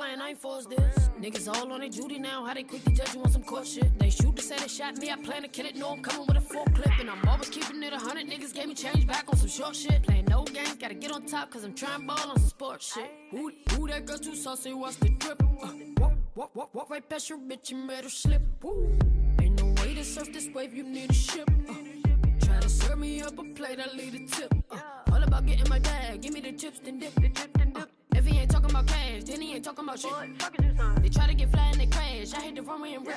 plan, I ain't forced this. Niggas all on their duty now, how they quick to judge you on some court shit. They shoot to say they shot me, I plan to kill it, no, I'm coming with a full clip. And I'm always keeping it 100, niggas gave me change back on some short shit. Playing no games, gotta get on top, cause I'm trying ball on some sports shit. Ooh, that girl too saucy, watch the drip. Walk right past your bitch and made her slip. Ain't no way to surf this wave, you need a ship. Try to serve me up a plate, I leave a tip. All about getting my bag, give me the chips, then dip. If he ain't talking about cash, then he ain't talking about shit. They try to get fly and they crash, I hit the runway and rip.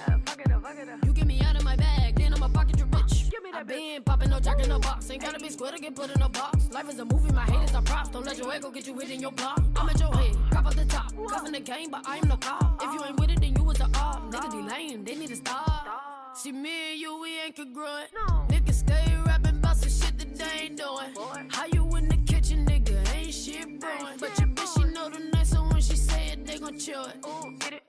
You get me out of my bag, then I'ma pocket your bitch. I been popping no jack in no box, ain't gotta be square to get put in no box. Life is a movie, my haters are props, don't let your ego get you hit in your block. I'm at your head, cop out the top, cuffing the game, but I am no cop. If you ain't with it, then you was a op. Niggas be lame, they need to stop. See me and you, we ain't congruent. Niggas stay rapping about some shit that they ain't doing. How you in the kitchen, nigga, ain't shit brewing. But your bitch, she know the night, so when she say it, they gon' chill it.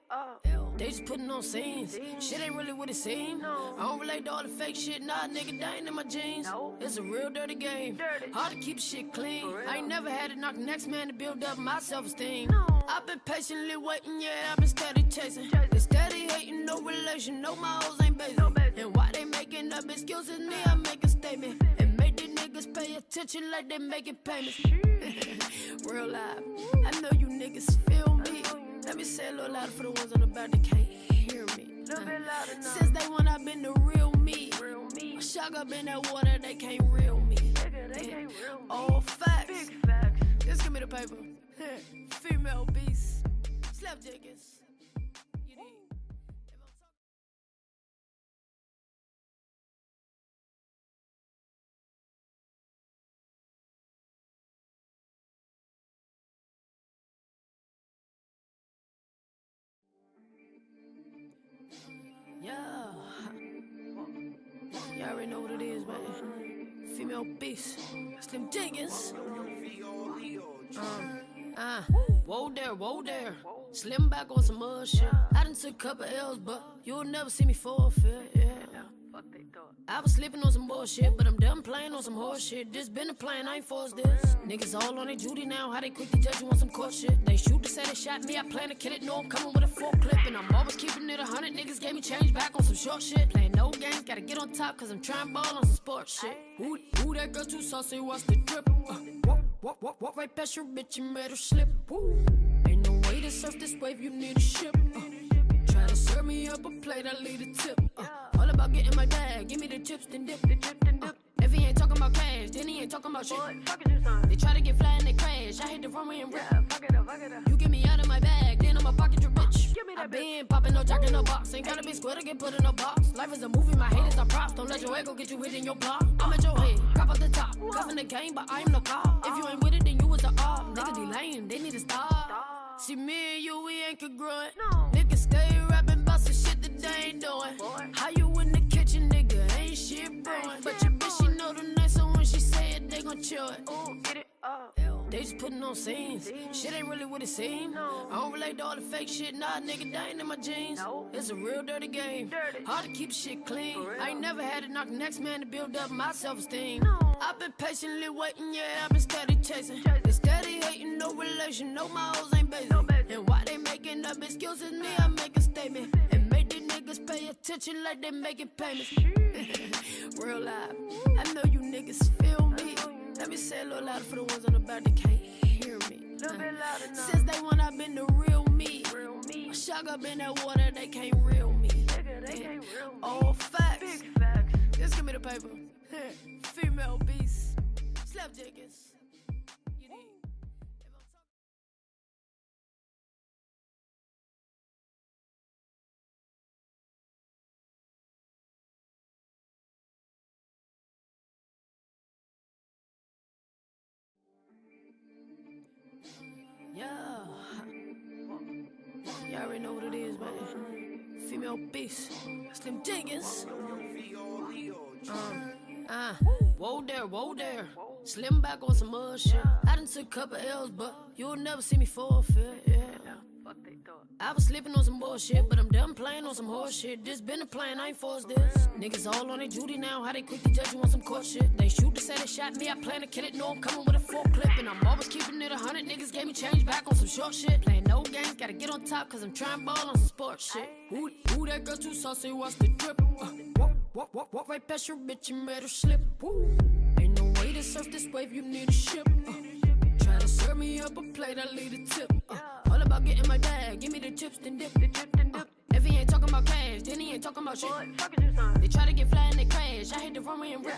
They just putting on scenes. Shit ain't really what it seems. I don't relate to all the fake shit. Nah, nigga, that ain't in my jeans. It's a real dirty game. Hard to keep shit clean. I ain't never had to knock the next man to build up my self-esteem. I've been patiently waiting, yeah, I've been steady chasing. They steady hating, no relation, no, my hoes ain't basic. And why they making up excuses, me, I make a statement. And make these niggas pay attention like they making payments. Real life, I know you niggas feel me. Let me say a little louder for the ones on the back that can't hear me. Since day one, I've been the real me. A shark up in that water, they can't reel me. All facts. Just give me the paper. Female beast. Slap Jenkins. You need. Yeah. Y'all already know what it is, man. Female beast. Slim Jenkins. Whoa there. Slim back on some other shit. I done took a couple L's, but you'll never see me forfeit, yeah. I was slipping on some bullshit, but I'm done playing on some horse shit. This been a plan, I ain't forced this. Niggas all on their duty now, how they quick to judge you on some court shit. They shoot to say they shot me, I plan to kill it, no, I'm coming with a full clip. And I'm always keeping it 100, niggas gave me change back on some short shit. Playing no games, gotta get on top, cause I'm trying ball on some sports shit. Ooh, that girl too saucy, watch the drip. Walk right past your bitch and made her slip. Ain't no way to surf this wave, you need a ship. Try to serve me up a plate, I leave a tip. All about getting my bag, give me the chips, then dip. If he ain't talking about cash, then he ain't talking about shit. They try to get fly and they crash, I hit the runway and rip. You get me out of my bag, then I'ma pocket your bitch. I been popping no jack in no box, ain't gotta be square to get put in no box. Life is a movie, my haters are props, don't let your ego get you hit in your block. I'm at your head, cop out the top, cuffing the game, but I am no cop. If you ain't with it, then you was a op. Niggas be lame, they need to stop. See me and you, we ain't congruent. Niggas stay rapping about some shit that they ain't doing. How you in the kitchen, nigga, ain't shit brewing. But your bitch, she know the night, so when she say it, they gon' chill it. They just putting on scenes. Shit ain't really what it seems. I don't relate to all the fake shit. Nah, nigga, that ain't in my jeans. It's a real dirty game. Hard to keep shit clean. I ain't never had to knock the next man to build up my self-esteem. I've been patiently waiting, yeah, I've been steady chasing. They steady hating, no relation, no, my hoes ain't basic. And why they making up excuses, me, I make a statement. And make these niggas pay attention like they making payments. Real life, I know you niggas feel me. Let me say a little louder for the ones on the back that can't hear me. Since day one, I've been the real me. A shark up in that water, they can't reel me. All facts. Just give me the paper. Female beast. Slap Jenkins. You need. Yeah. Y'all already know what it is, man. Female beast. Slim Jenkins. Whoa there. Slim back on some other shit. I done took a couple L's, but you'll never see me forfeit, yeah. I was slipping on some bullshit, but I'm done playing on some horse shit. This been a plan, I ain't forced this. Niggas all on their duty now, how they quick to judge you on some court shit. They shoot to say they shot me, I plan to kill it. No, I'm coming with a full clip, and I'm always keeping it 100. Niggas gave me change back on some short shit. Playing no games, gotta get on top, cause I'm trying ball on some sports shit. Who that girl too saucy, watch the drip. Walk right past your bitch and made her slip. Ain't no way to surf this wave, you need a ship. Try to serve me up a plate, I leave a tip. All about getting my bag, give me the chips, then dip. If he ain't talking about cash, then he ain't talking about shit. They try to get fly and they crash, I hit the runway and rip.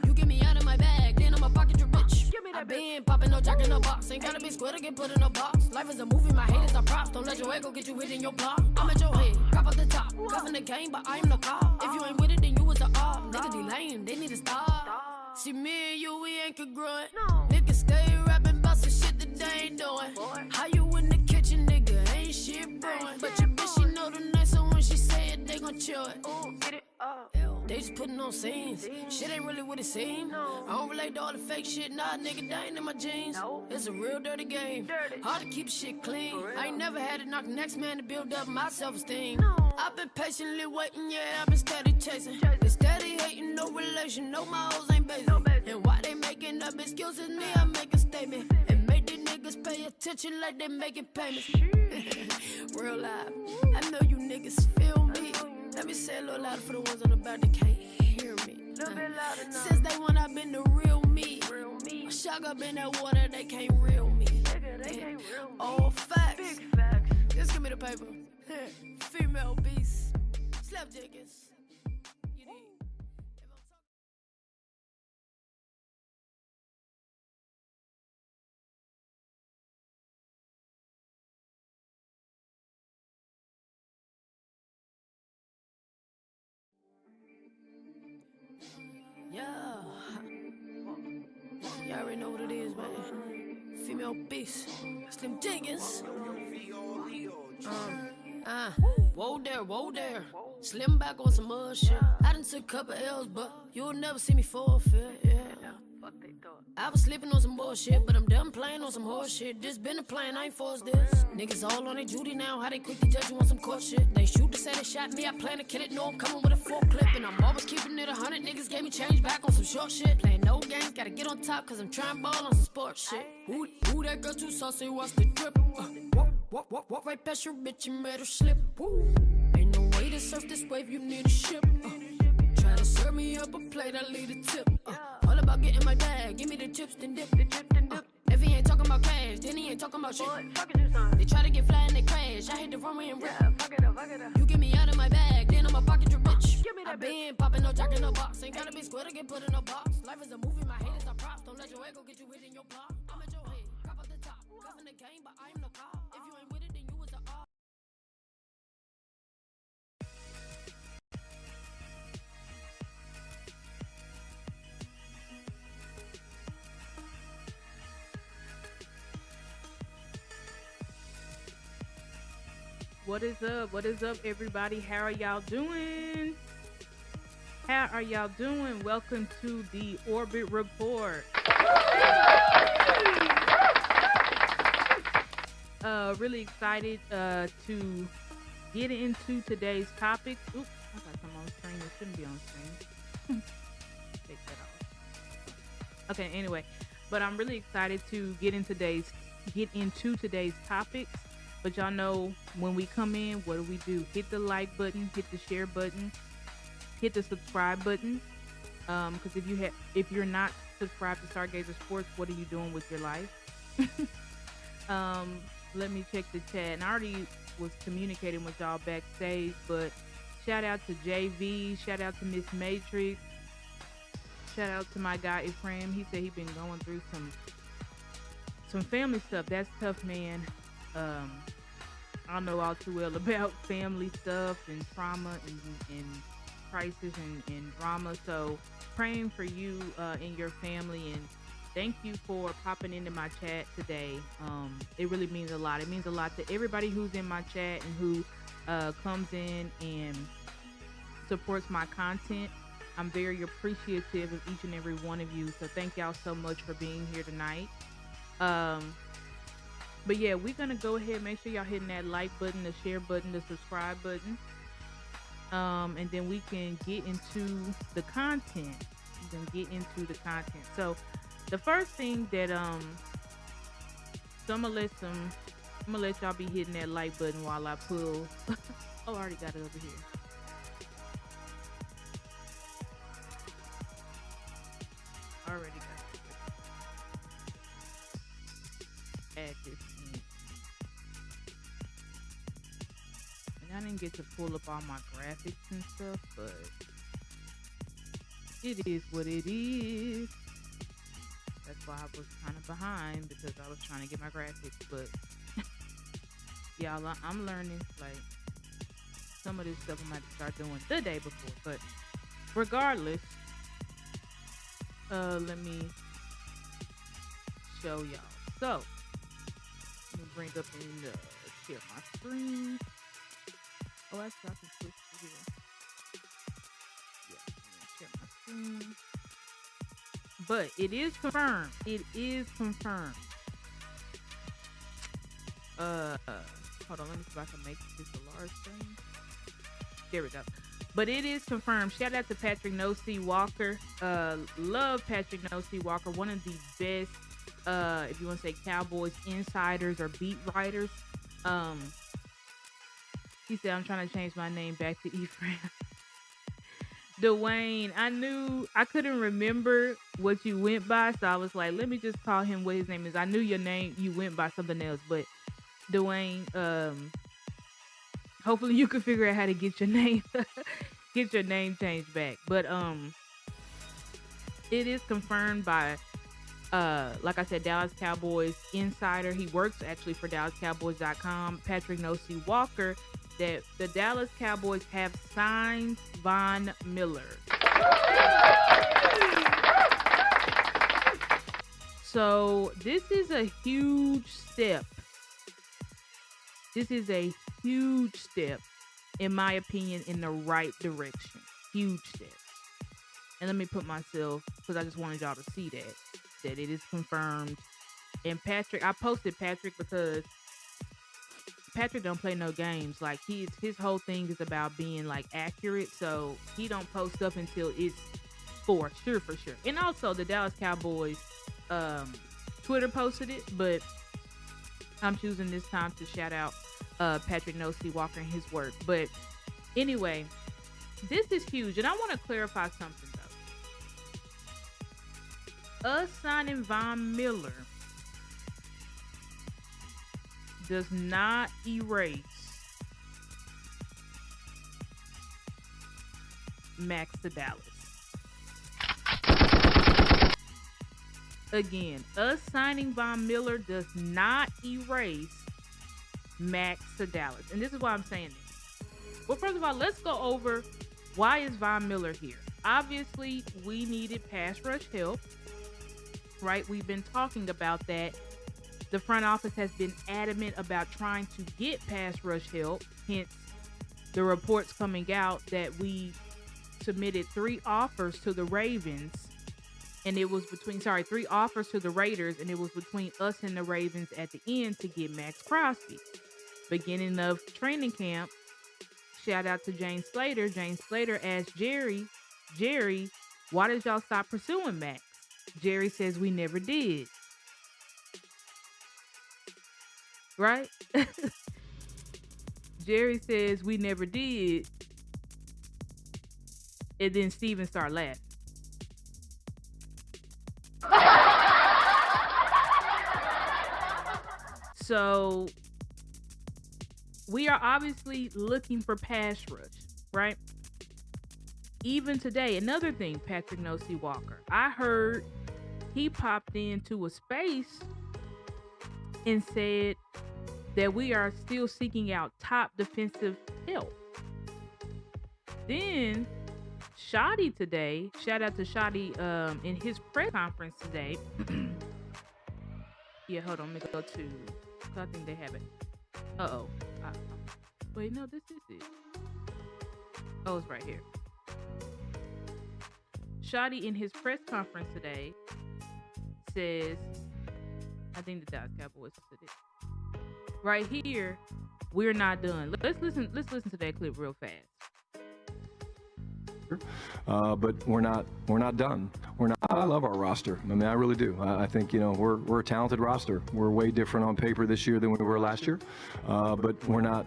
You get me out of my bag, then I'ma pocket your bitch. I been popping, no jack in the box. Ain't gotta be square to get put in a box. Life is a movie, my haters are props. Don't let your ego get you hit in your block. I'm at your head, cop out the top. Cuffing the game, but I am the cop. If you ain't with it, then you was the op. Niggas be lame, they need to stop. See me and you, we ain't congruent. Niggas stay rapping about some shit that they ain't doing. How you in the kitchen, nigga? Ain't shit brewing. But your bitch, she know the night, so when she say it, they gon' chill it. Get it up. They just putting on scenes. Shit ain't really what it seems. I don't relate to all the fake shit. Nah, nigga, that ain't in my jeans. It's a real dirty game. Hard to keep shit clean. I ain't never had to knock the next man to build up my self-esteem. I've been patiently waiting, yeah, I've been steady chasing. They steady hating, no relation, no, my hoes ain't basic. And why they making up excuses, me, I make a statement. And make these niggas pay attention like they making payments. Real live, I know you niggas feel me. Let me say a little louder for the ones on the back that can't hear me. Since day one, I've been the real me. Shock up in that water, they can't reel me. All facts. Just give me the paper. Female beast. Slap Jenkins. You need. Yeah. You already know what it is, man. Female beast. Slim Jenkins. Whoa there. Slim back on some other shit. I done took a couple L's, but you'll never see me forfeit, yeah. I was slipping on some bullshit, but I'm done playing on some horse shit. This been a plan, I ain't forced this. Niggas all on their duty now, how they quick to judge you on some court shit. They shoot to say they shot me, I plan to kill it. No, I'm coming with a full clip, and I'm always keeping it 100. Niggas gave me change back on some short shit. Playing no games, gotta get on top, cause I'm trying ball on some sports shit. Who that girl too saucy, watch the drip. Walk right past your bitch and made her slip. Ain't no way to surf this wave, you need a ship. Try to serve me up a plate, I leave a tip. All about getting my bag, give me the chips, then dip. If he ain't talking about cash, then he ain't talking about shit. They try to get fly and they crash, I hit the runway and rip. You get me out of my bag, then I'ma pocket your bitch. I been popping, no jack in the box. Ain't gotta be square to get put in a box. Life is a movie, my haters are props. Don't let your ego get you hit in your block. I'm at your head, cop out the top. Cuffing the game, but I am the cop. If you ain't with it, then you was the op. What is up? What is up, everybody? How are y'all doing? Welcome to the Orbit Report. Really excited to get into today's topics. Oops, I got some on screen that shouldn't be on screen. Take that off. Okay, anyway, but I'm really excited to get into today's topics. But y'all know when we come in, what do? Hit the like button, hit the share button, hit the subscribe button. Because if you're not subscribed to Stargazer Sports, what are you doing with your life? Let me check the chat. And I already was communicating with y'all backstage, but shout out to JV, shout out to Miss Matrix, shout out to my guy Ephraim. He said he been going through some family stuff. That's tough, man. I know all too well about family stuff and trauma and crisis and drama. So praying for you and your family, and thank you for popping into my chat today. It really means a lot. It means a lot to everybody who's in my chat and who comes in and supports my content. I'm very appreciative of each and every one of you. So thank y'all so much for being here tonight. But yeah, we're gonna go ahead. Make sure y'all hitting that like button, the share button, the subscribe button. And then we can get into the content. So the first thing that so I'm gonna let y'all be hitting that like button while I pull. Oh, I already got it over here. Already got it. Add this in. And I didn't get to pull up all my graphics and stuff, but it is what it is. That's why I was kind of behind, because I was trying to get my graphics. But y'all, I'm learning. Like, some of this stuff I might start doing the day before. But regardless, let me show y'all. So let me bring up and share my screen. Oh, actually, I can switch to here. Yeah, share my screen. But it is confirmed. It is confirmed. Hold on, let me see if I can make this a large screen. There we go. But it is confirmed. Shout out to Patrick No C Walker. Love Patrick No C Walker. One of the best, if you want to say Cowboys insiders or beat writers. He said, I'm trying to change my name back to Ephraim. Dwayne, I couldn't remember what you went by, so I was like, let me just call him what his name is. I knew your name, you went by something else, but Dwayne, hopefully you can figure out how to get your name changed back. But it is confirmed by like I said, Dallas Cowboys insider. He works actually for DallasCowboys.com, Patrick No C Walker, that the Dallas Cowboys have signed Von Miller. So this is a huge step. This is a huge step, in my opinion, in the right direction. Huge step. And let me put myself, because I just wanted y'all to see that it is confirmed. And Patrick, I posted Patrick because Patrick don't play no games. Like, his whole thing is about being like accurate. So he don't post stuff until it's for sure. And also the Dallas Cowboys Twitter posted it, but I'm choosing this time to shout out Patrick No C Walker and his work. But anyway, this is huge, and I want to clarify something though. Us signing Von Miller does not erase Max to Dallas. Again, us signing Von Miller does not erase Max to Dallas. And this is why I'm saying this. Well, first of all, let's go over why is Von Miller here. Obviously, we needed pass rush help, right? We've been talking about that. The front office has been adamant about trying to get pass rush help. Hence, the reports coming out that we submitted 3 offers to the Ravens. And it was between, 3 offers to the Raiders, and it was between us and the Ravens at the end to get Max Crosby. Beginning of training camp, shout out to Jane Slater. Jane Slater asked Jerry, why did y'all stop pursuing Max? Jerry says, we never did. Right? Jerry says, we never did. And then Steven started laughing. So we are obviously looking for pass rush, right? Even today, another thing, Patrick No C Walker, I heard he popped into a space and said that we are still seeking out top defensive help. Then Shoddy today, shout out to Shoddy in his press conference today. Yeah, hold on, let me go to, I think they have it. Wait, no, this is it. Oh, it's right here. Shoddy in his press conference today says, I think the Dallas Cowboys said it. right here, we're not done. Let's listen to that clip real fast. But we're not done. I love our roster. I mean, I really do. I think we're a talented roster. We're way different on paper this year than we were last year. But we're not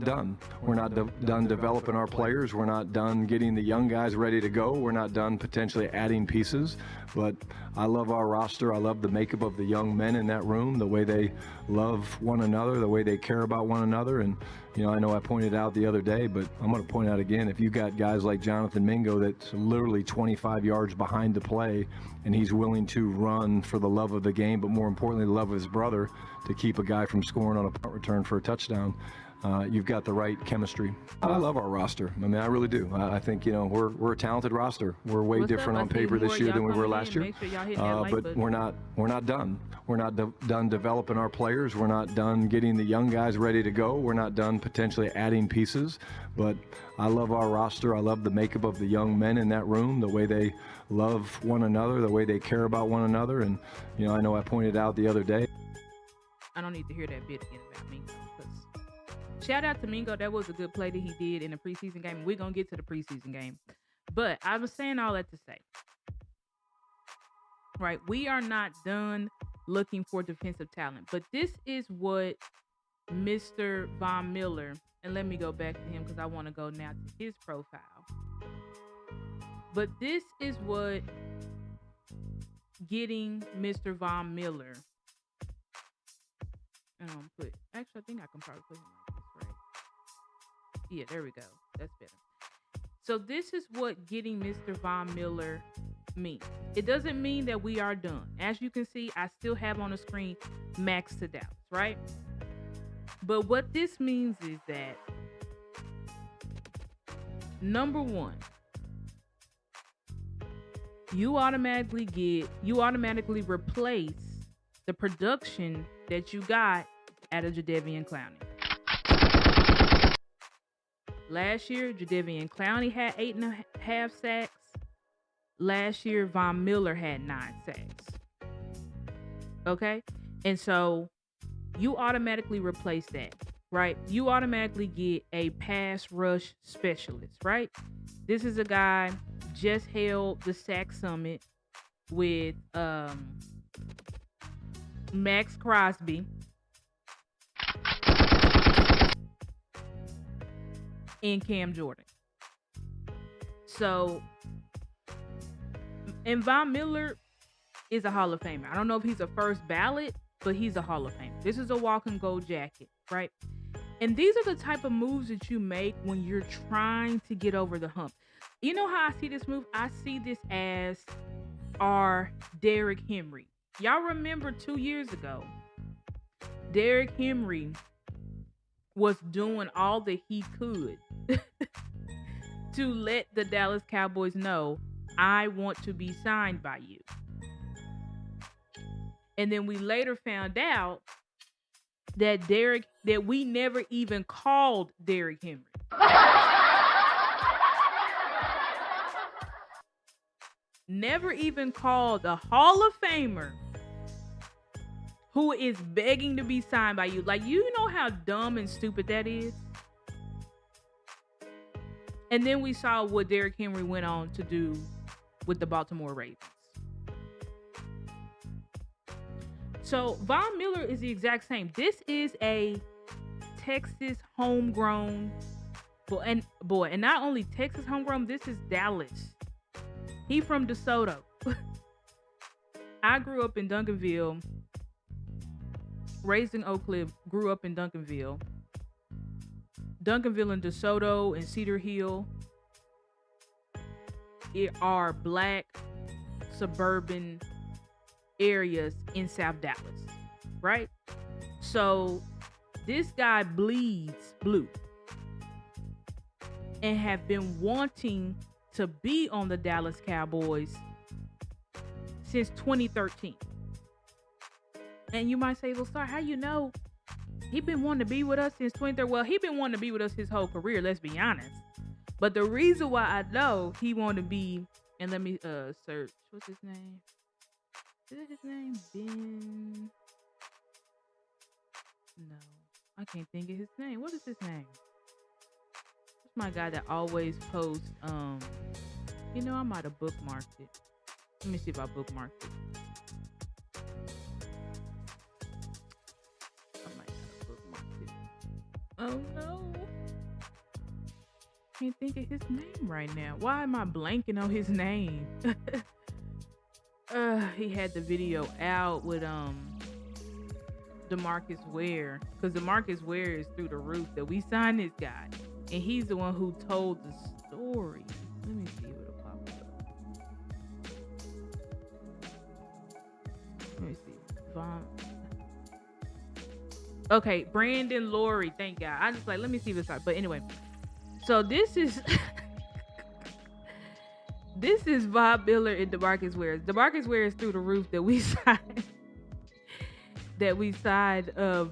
done. We're not done developing our players. We're not done getting the young guys ready to go. We're not done potentially adding pieces. But I love our roster. I love the makeup of the young men in that room, the way they love one another, the way they care about one another. And I know I pointed out the other day, but I'm going to point out again, if you've got guys like Jonathan Mingo that's literally 25 yards behind the play, and he's willing to run for the love of the game, but more importantly, the love of his brother, to keep a guy from scoring on a punt return for a touchdown, you've got the right chemistry. I love our roster. I mean, I really do. I think, we're a talented roster. We're way different on paper this year than we were last year. But we're not done. We're not done developing our players. We're not done getting the young guys ready to go. We're not done potentially adding pieces. But I love our roster. I love the makeup of the young men in that room, the way they love one another, the way they care about one another. And, I know I pointed out the other day. I don't need to hear that bit again about Mingo. Shout out to Mingo. That was a good play that he did in the preseason game. We're going to get to the preseason game. But I was saying all that to say, right, we are not done looking for defensive talent. But this is what Mr. Von Miller, and let me go back to him because I want to go now to his profile. But this is what getting Mr. Von Miller. I think I can probably put him like this, right? Yeah, there we go. That's better. So this is what getting Mr. Von Miller means. It doesn't mean that we are done. As you can see, I still have on the screen Max to Dallas, right? But what this means is that, number one, you automatically replace the production that you got out of Jadeveon Clowney. Last year, Jadeveon Clowney had 8.5 sacks. Last year, Von Miller had 9 sacks. Okay? And so you automatically replace that, right? You automatically get a pass rush specialist, right? This is a guy just held the sack summit with Max Crosby and Cam Jordan. So, and Von Miller is a Hall of Famer. I don't know if he's a first ballot, but he's a Hall of Famer. This is a walking gold jacket, right? And these are the type of moves that you make when you're trying to get over the hump. You know how I see this move? I see this as our Derrick Henry. Y'all remember 2 years ago, Derrick Henry was doing all that he could to let the Dallas Cowboys know, I want to be signed by you. And then we later found out that we never even called Derrick Henry. Never even called the Hall of Famer who is begging to be signed by you. Like, you know how dumb and stupid that is? And then we saw what Derrick Henry went on to do with the Baltimore Ravens. So Von Miller is the exact same. This is a Texas homegrown and not only Texas homegrown, this is Dallas. He from DeSoto. I grew up in Duncanville, raised in Oak Cliff, grew up in Duncanville. Duncanville and DeSoto and Cedar Hill are black suburban areas in South Dallas, right? So this guy bleeds blue and have been wanting to be on the Dallas Cowboys since 2013. And you might say, well, sir, how you know he been wanting to be with us since 2013? Well, he been wanting to be with us his whole career, let's be honest. But the reason why I know he wanted to be, and let me search, what's his name? Is that his name? Ben? No. I can't think of his name. What is his name? It's my guy that always posts. You know, I might have bookmarked it. Let me see if I bookmarked it. I might not have bookmarked it. Oh no. Can't think of his name right now. Why am I blanking on his name? He had the video out with DeMarcus Ware, because DeMarcus Ware is through the roof that we signed this guy, and he's the one who told the story. Let me see what it'll pop up. Let me see. Okay, Brandon Laurie. Thank God. I just like, let me see this out. But anyway, so this is this is Bob Miller and DeMarcus Ware. DeMarcus Ware is through the roof that we signed.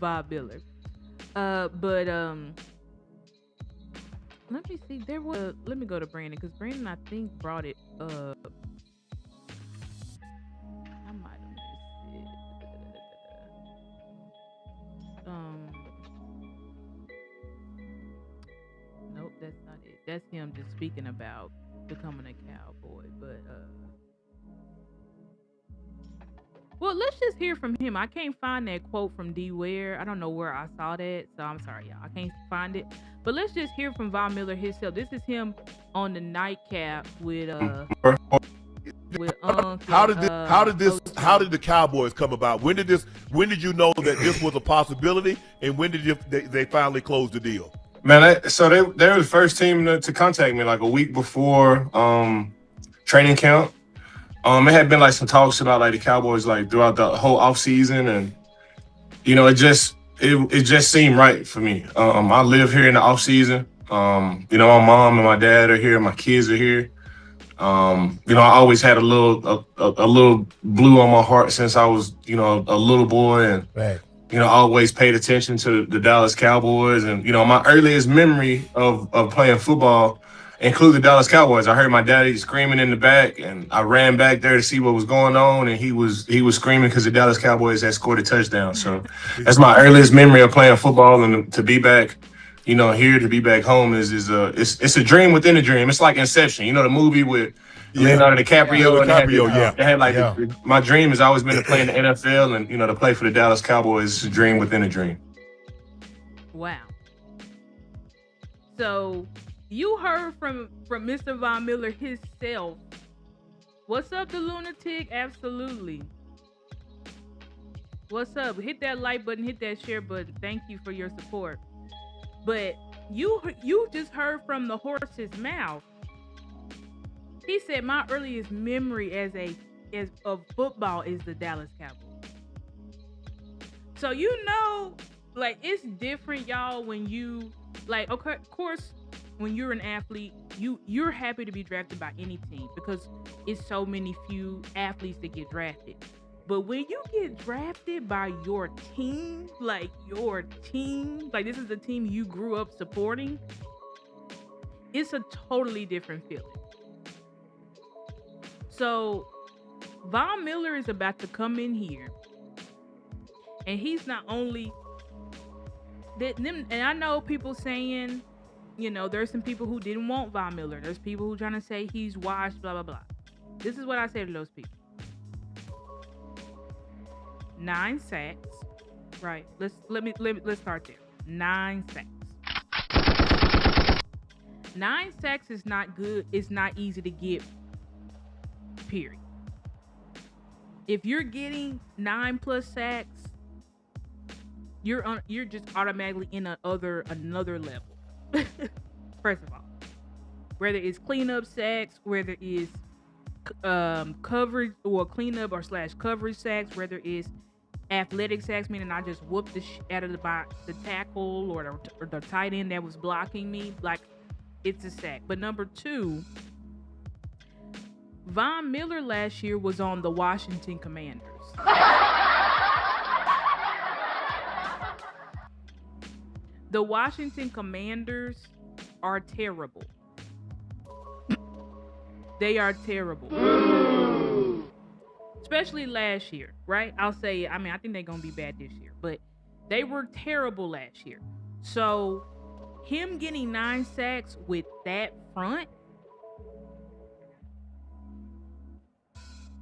Bob Miller. But let me see. Let me go to Brandon, because Brandon, I think, brought it up. I might have missed it. Nope, that's not it. That's him just speaking about becoming a Cowboy. But well, let's just hear from him. I can't find that quote from D. Ware. I don't know where I saw that, so I'm sorry, y'all. I can't find it. But let's just hear from Von Miller himself. This is him on the nightcap with How did the Cowboys come about? When did you know that this was a possibility, and when did they finally close the deal? Man, they were the first team to contact me like a week before training camp. It had been like some talks about like the Cowboys like throughout the whole offseason, and you know, it just seemed right for me. I live here in the offseason. You know, my mom and my dad are here, my kids are here. You know, I always had a little blue on my heart since I was, you know, a little boy, and right. You know, I always paid attention to the Dallas Cowboys, and you know, my earliest memory of playing football included the Dallas Cowboys. I heard my daddy screaming in the back, and I ran back there to see what was going on, and he was screaming because the Dallas Cowboys had scored a touchdown. So that's my earliest memory of playing football, and to be back, you know, here, to be back home is it's a dream within a dream. It's like Inception, you know, the movie with Leonardo DiCaprio. They had like my dream has always been to play in the NFL, and you know, to play for the Dallas Cowboys is a dream within a dream. Wow. So you heard from Mr. Von Miller himself. What's up, the lunatic? Absolutely. What's up? Hit that like button, hit that share button. Thank you for your support. But you just heard from the horse's mouth. He said, my earliest memory of football is the Dallas Cowboys. So you know, like, it's different, y'all, when you like, okay, of course, when you're an athlete, you're happy to be drafted by any team because it's so many few athletes that get drafted. But when you get drafted by your team, like this is the team you grew up supporting, it's a totally different feeling. So Von Miller is about to come in here, and he's not only that. And I know people saying, you know, there's some people who didn't want Von Miller. There's people who trying to say he's washed, blah blah blah. This is what I say to those people: 9 sacks, right? Let's start there. 9 sacks. 9 sacks is not good. It's not easy to get. Period. If you're getting 9+ sacks, you're just automatically in another level. First of all, whether it's cleanup sacks, whether it's coverage or cleanup or / coverage sacks, whether it's athletic sacks, meaning I just whooped the out of the tackle or the tight end that was blocking me, like, it's a sack. But number 2, Von Miller last year was on the Washington Commanders. The Washington Commanders are terrible. They are terrible. Especially last year, right? I'll say, I mean, I think they're going to be bad this year. But They were terrible last year. So him getting 9 sacks with that front,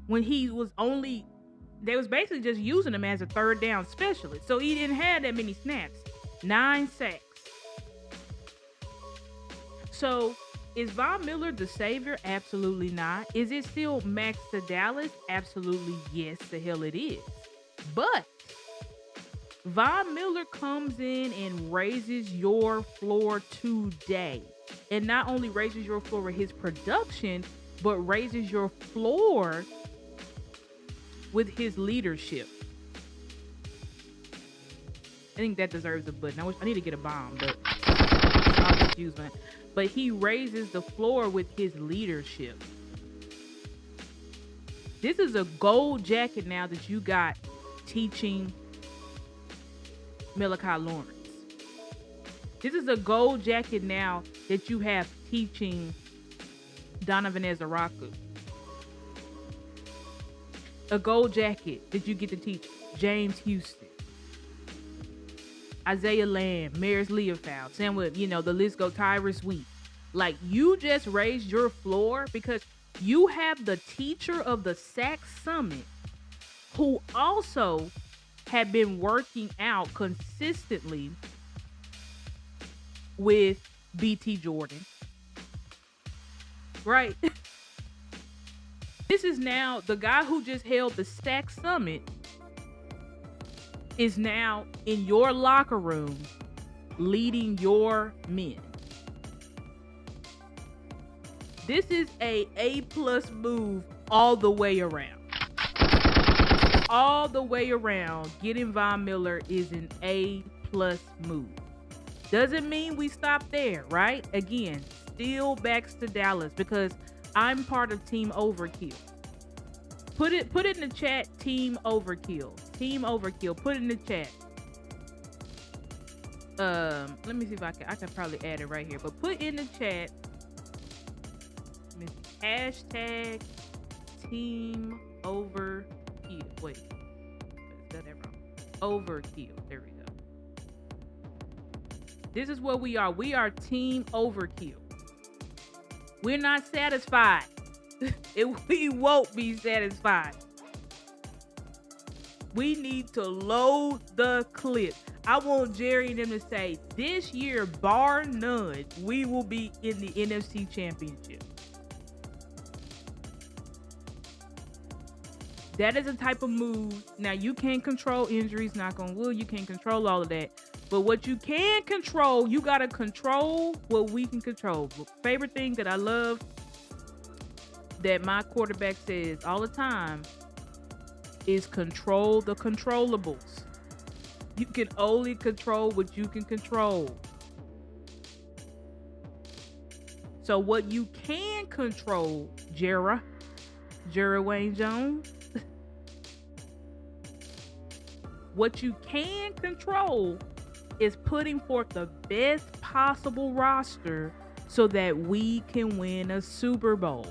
when he was only, they was basically just using him as a third down specialist. So he didn't have that many snaps. 9 sacks. So is Von Miller the savior? Absolutely not. Is it still Max to Dallas? Absolutely yes, the hell it is. But Von Miller comes in and raises your floor today. And not only raises your floor with his production, but raises your floor with his leadership. I think that deserves a button. I need to get a bomb, but I'll just use one. But he raises the floor with his leadership. This is a gold jacket now that you got teaching Malachi Lawrence. This is a gold jacket now that you have teaching Donovan Ezaraku. A gold jacket that you get to teach James Houston, Isaiah Lamb, Maris Leofold, Samuel, the list goes, Tyrus Wheat. Like, you just raised your floor because you have the teacher of the Sack Summit who also had been working out consistently with BT Jordan. Right? This is now the guy who just held the Sack Summit is now in your locker room leading your men. This is a A+ move all the way around. All the way around, getting Von Miller is an A+ move. Doesn't mean we stop there, right? Again, still backs to Dallas because I'm part of Team Overkill. Put it in the chat, Team Overkill. Team Overkill. Put it in the chat. Let me see if I can probably add it right here. But put in the chat hashtag Team Overkill. Wait, I said that wrong. Overkill. There we go. This is what we are. We are Team Overkill. We're not satisfied. We won't be satisfied. We need to load the clip. I want Jerry and them to say, this year, bar none, we will be in the NFC Championship. That is a type of move. Now, you can't control injuries, knock on wood. You can't control all of that. But what you can control, you got to control what we can control. The favorite thing that I love that my quarterback says all the time is control the controllables. You can only control what you can control. So what you can control, Jerry Wayne Jones, what you can control is putting forth the best possible roster so that we can win a Super Bowl.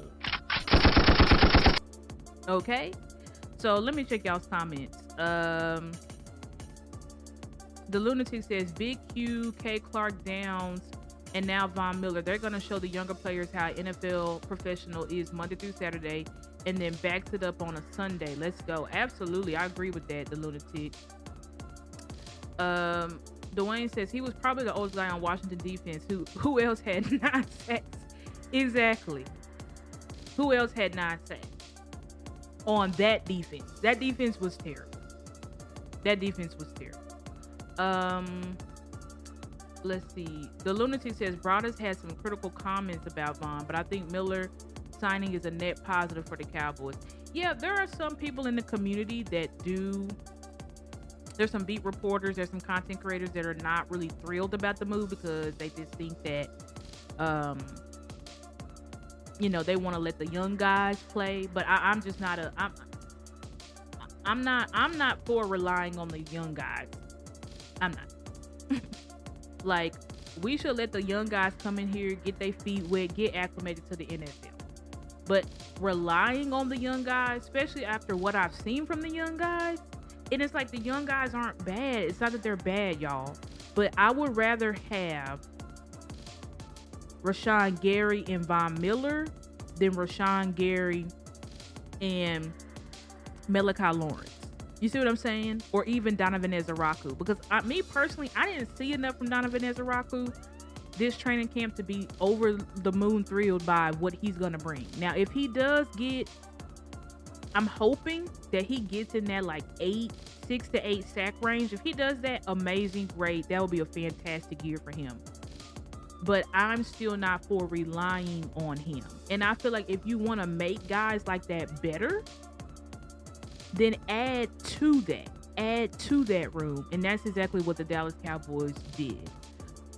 Okay? So let me check y'all's comments. The Lunatic says Big Q, K. Clark Downs, and now Von Miller. They're going to show the younger players how NFL professional is Monday through Saturday and then backs it up on a Sunday. Let's go. Absolutely. I agree with that, the Lunatic. Dwayne says he was probably the oldest guy on Washington defense. Who else had 9 sacks? Exactly. Who else had 9 sacks on that defense? That defense was terrible. Let's see. The Lunatic says Broadus had some critical comments about Vaughn, but I think Miller signing is a net positive for the Cowboys. Yeah, there are some people in the community that do. There's some beat reporters, there's some content creators that are not really thrilled about the move because they just think that, they want to let the young guys play. But I'm just not I'm not for relying on the young guys. I'm not. Like, we should let the young guys come in here, get their feet wet, get acclimated to the NFL. But relying on the young guys, especially after what I've seen from the young guys, and it's like the young guys aren't bad. It's not that they're bad, y'all. But I would rather have Rashawn Gary and Von Miller than Rashawn Gary and Malachi Lawrence. You see what I'm saying? Or even Donovan Ezeraku. Because me personally, I didn't see enough from Donovan Ezeraku this training camp to be over the moon thrilled by what he's going to bring. Now, if he does get, I'm hoping that he gets in that like 6 to 8 sack range. If he does that, amazing, great. That would be a fantastic year for him. But I'm still not for relying on him. And I feel like if you want to make guys like that better, then add to that room. And that's exactly what the Dallas Cowboys did.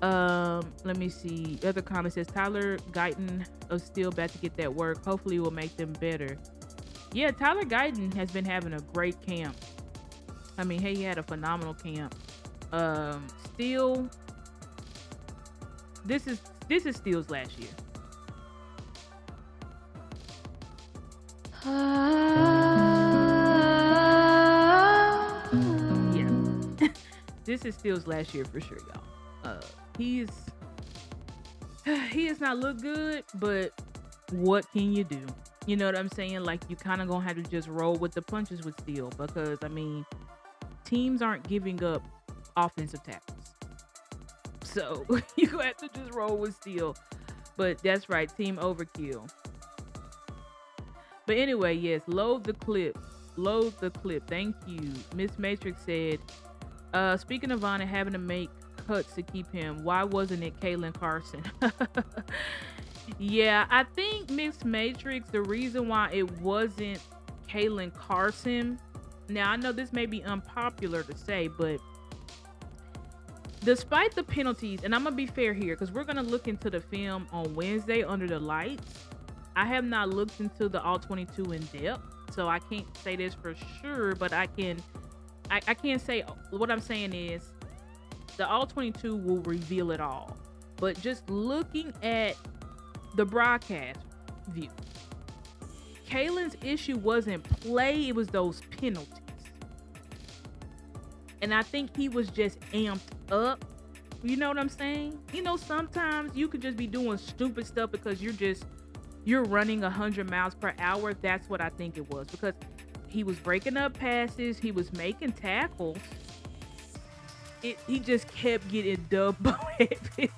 Let me see. Other comment says Tyler Guyton is still about to get that work. Hopefully it will make them better. Yeah, Tyler Guyton has been having a great camp. I mean, hey, he had a phenomenal camp. Still, this is Steele's last year. Yeah. This is Steele's last year for sure, y'all. He has not looked good, but what can you do? You know what I'm saying? Like, you kind of gonna have to just roll with the punches with Steele, because I mean, teams aren't giving up offensive tackles, so you gonna have to just roll with Steele. But that's right, team overkill. But anyway, yes, load the clip. Thank you. Miss Matrix said, speaking of Von and having to make cuts to keep him, why wasn't it Kalen Carson? Yeah, I think Miss Matrix, the reason why it wasn't Kalen Carson, now I know this may be unpopular to say, but despite the penalties, and I'm gonna be fair here because we're gonna look into the film on Wednesday under the lights. I have not looked into the all 22 in depth, so I can't say this for sure, but I can say, what I'm saying is the all 22 will reveal it all. But just looking at the broadcast view, Kalen's issue wasn't play, it was those penalties. And I think he was just amped up. You know what I'm saying? You know, sometimes you could just be doing stupid stuff because you're running 100 miles per hour. That's what I think it was, because he was breaking up passes, he was making tackles. He just kept getting double head penalties.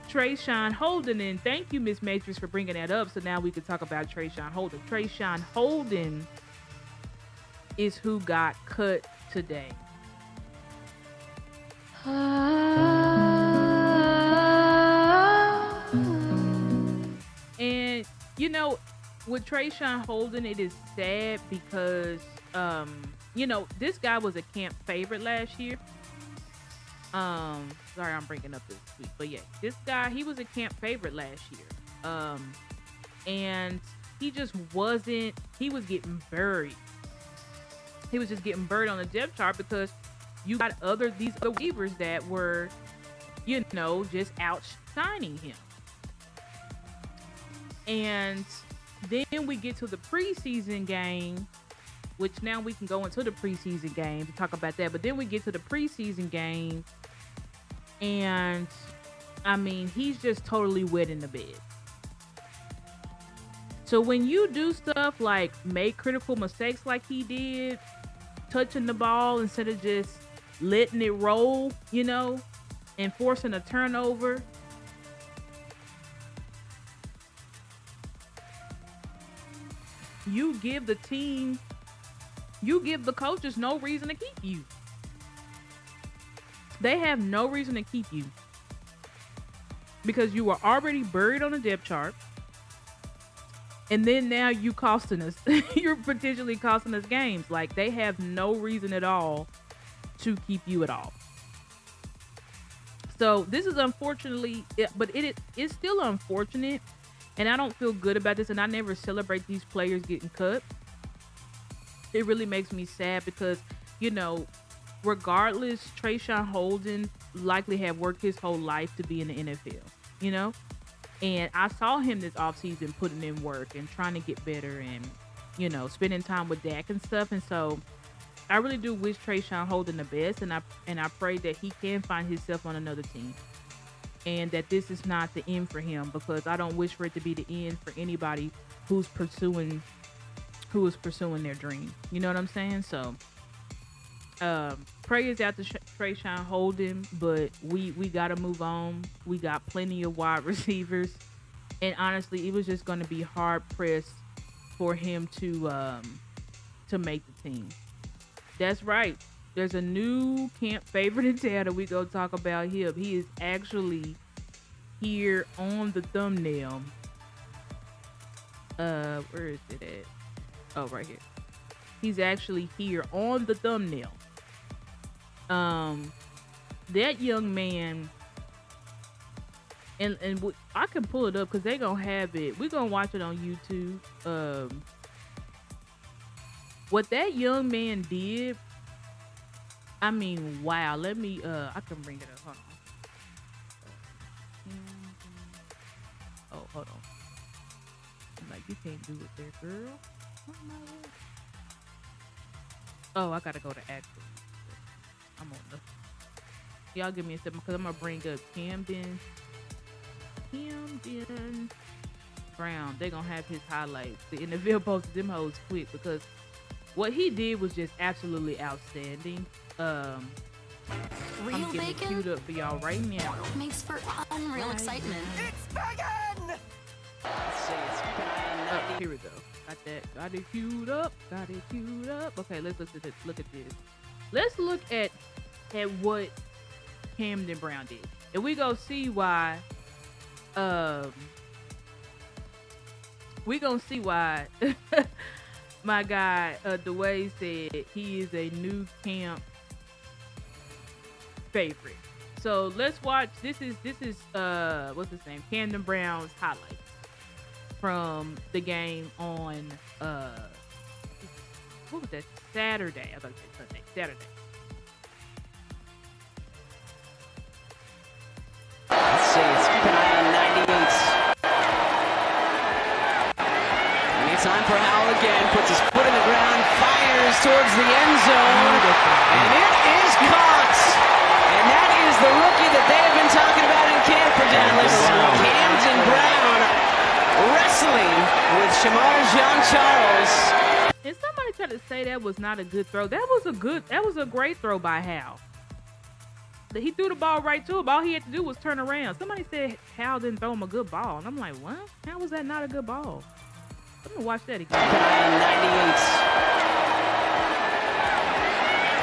Trayshawn Holden, and thank you, Miss Matrix, for bringing that up. So now we can talk about Trayshawn Holden. Trayshawn Holden is who got cut today. And you know, with Trayshawn Holden, it is sad because you know, this guy was a camp favorite last year. Sorry, I'm bringing up this tweet, but yeah, this guy, he was a camp favorite last year. And he just wasn't, he was getting buried. He was just getting buried on the depth chart because you got these other waivers that were, you know, just outshining him. And then we get to the preseason game, which now we can go into the preseason game to talk about that. But then we get to the preseason game, and I mean, he's just totally wet in the bed. So when you do stuff like make critical mistakes like he did, touching the ball instead of just letting it roll, you know, and forcing a turnover, you give the team, you give the coaches no reason to keep you. They have no reason to keep you because you were already buried on the depth chart. And then now you costing us, you're potentially costing us games. Like, they have no reason at all to keep you at all. So this is unfortunately, but it is still unfortunate. And I don't feel good about this. And I never celebrate these players getting cut. It really makes me sad because, you know, regardless, Trayshawn Holden likely have worked his whole life to be in the NFL, you know? And I saw him this offseason putting in work and trying to get better. And spending time with Dak and stuff. And so I really do wish Trayshawn Holden the best, and I pray that he can find himself on another team, and that this is not the end for him, because I don't wish for it to be the end for anybody who is pursuing their dream. You know what I'm saying? So prayers out to Trayshawn Holden, but we got to move on. We got plenty of wide receivers, and honestly, it was just going to be hard pressed for him to make the team. That's right. There's a new camp favorite in town that we go talk about him. He is actually here on the thumbnail. Where is it at? Oh, right here. He's actually here on the thumbnail. That young man, and I can pull it up because they gonna have it. We're gonna watch it on YouTube. What that young man did, I mean, wow. Let me, I can bring it up. Hold on. Oh, hold on. I'm like, you can't do it there, girl. Oh, I gotta go to actors. I'm on the, y'all give me a second because I'm gonna bring up Camden Brown. They're gonna have his highlights. The NFL posted them hoes quick because what he did was just absolutely outstanding. I'm Real getting it bacon queued up for y'all right now. makes for unreal excitement. Oh, here we go. Got that. Got it queued up. Okay, let's look at this. Let's look at what Camden Brown did, and we go see why. We gonna see why. My guy, Dwayne said he is a new camp favorite. So let's watch. This is what's his name? Camden Brown's highlights from the game on what was that? Saturday. I thought it was Sunday. Saturday. Let's see. Let's keep an eye on 98. Any time for Howell again. Puts his foot in the ground. Fires towards the end zone. And it is caught. And that is the rookie that they have been talking about in camp for Dallas. Camden Brown wrestling with Shamar Jean-Charles. And somebody tried to say that was not a good throw. That was a great throw by Hal. He threw the ball right to him. All he had to do was turn around. Somebody said Hal didn't throw him a good ball. And I'm like, what? How was that not a good ball? Let me watch that again. 98.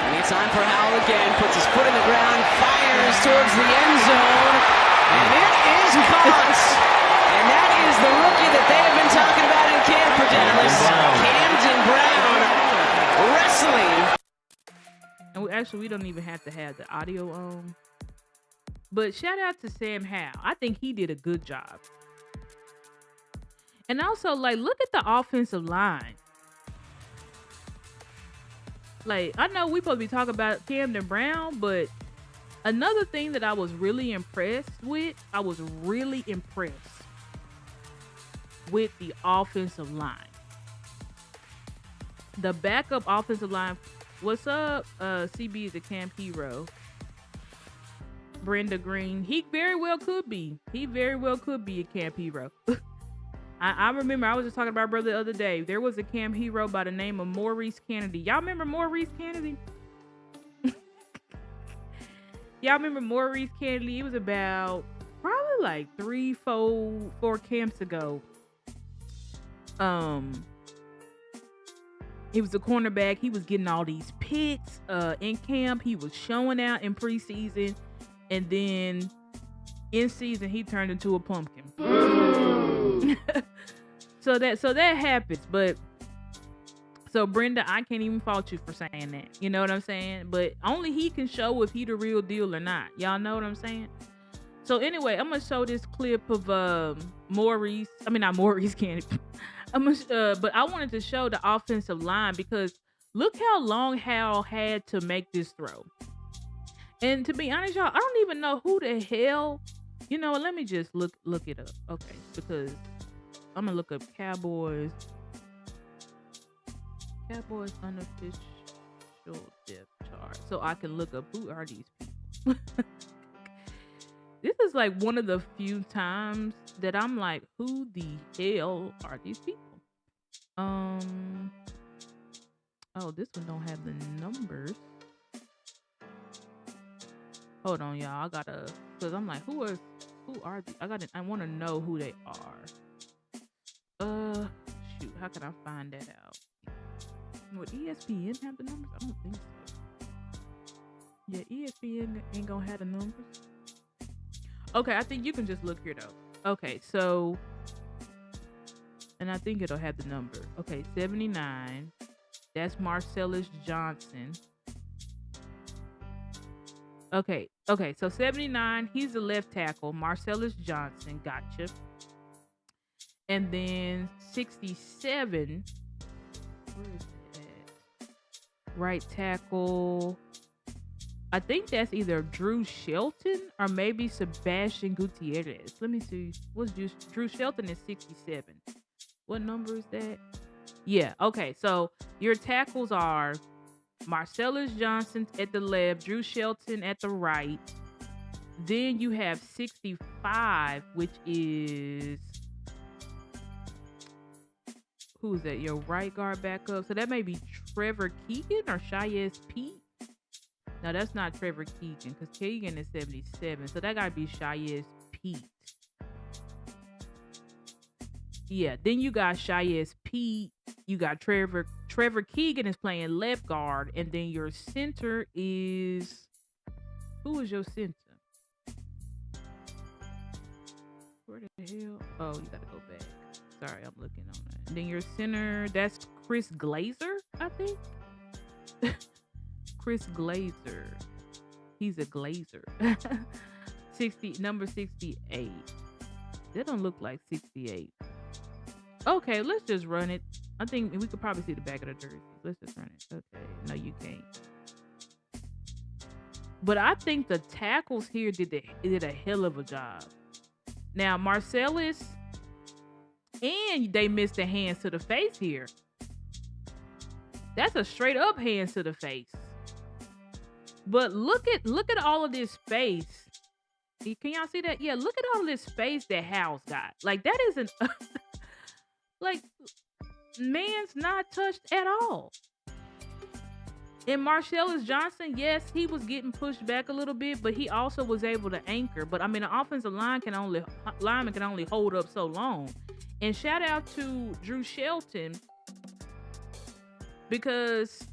Any time for Howell again. Puts his foot in the ground. Fires towards the end zone. And it is caught. And that is the rookie that they have been talking about in camp for Dallas. Camden Brown wrestling. And actually, we don't even have to have the audio on. But shout out to Sam Howell. I think he did a good job. And also, like, look at the offensive line. Like, I know we supposed to be talking about Camden Brown, but another thing that I was really impressed with, with the offensive line. The backup offensive line. What's up? CB is a camp hero. Brenda Green. He very well could be. A camp hero. I remember I was just talking about brother the other day. There was a camp hero by the name of Maurice Kennedy. Y'all remember Maurice Kennedy? Y'all remember Maurice Kennedy? It was about probably like 4 camps ago. He was a cornerback. He was getting all these picks in camp. He was showing out in preseason, and then in season he turned into a pumpkin. So that happens. But so Brenda, I can't even fault you for saying that. You know what I'm saying? But only he can show if he the real deal or not. Y'all know what I'm saying? So anyway, I'm gonna show this clip of not Maurice Kennedy. But I wanted to show the offensive line because look how long Hal had to make this throw. And to be honest, y'all, I don't even know who the hell. You know, let me just look it up, okay? Because I'm gonna look up Cowboys Cowboys unofficial depth chart. So I can look up who are these people. This is like one of the few times that I'm like, who the hell are these people? Oh, this one don't have the numbers. Hold on, y'all. I gotta, cause I'm like, who are these? I want to know who they are. Shoot, how can I find that out? Would ESPN have the numbers? I don't think so. Yeah, ESPN ain't gonna have the numbers. Okay, I think you can just look here though. Okay, so, and I think it'll have the number. Okay, 79. That's Marcellus Johnson. Okay, so 79, he's the left tackle. Marcellus Johnson, gotcha. And then 67, where is it at? Right tackle. I think that's either Drew Shelton or maybe Sebastian Gutierrez. Let me see. What's Drew Shelton is 67. What number is that? Yeah, okay. So your tackles are Marcellus Johnson at the left, Drew Shelton at the right. Then you have 65, which is, who's that? Your right guard backup. So that may be Trevor Keegan or Shyez Pete. No, that's not Trevor Keegan because Keegan is 77. So that got to be Shyez Pete. Yeah, then you got Shyez Pete. You got Trevor Keegan is playing left guard. And then your center is... Who is your center? Where the hell? Oh, you got to go back. Sorry, I'm looking on that. And then your center, that's Chris Glazer, I think. Chris Glazer. He's a Glazer. Number 68. That don't look like 68. Okay, let's just run it. I think we could probably see the back of the jersey. Let's just run it. Okay. No, you can't. But I think the tackles here did a hell of a job. Now, Marcellus, and they missed the hands to the face here. That's a straight up hands to the face. But look at all of this space. Can y'all see that? Yeah, look at all this space that Hal's got. Like, that isn't... like, man's not touched at all. And Marcellus Johnson, yes, he was getting pushed back a little bit, but he also was able to anchor. But, I mean, the offensive lineman can only hold up so long. And shout out to Drew Shelton because...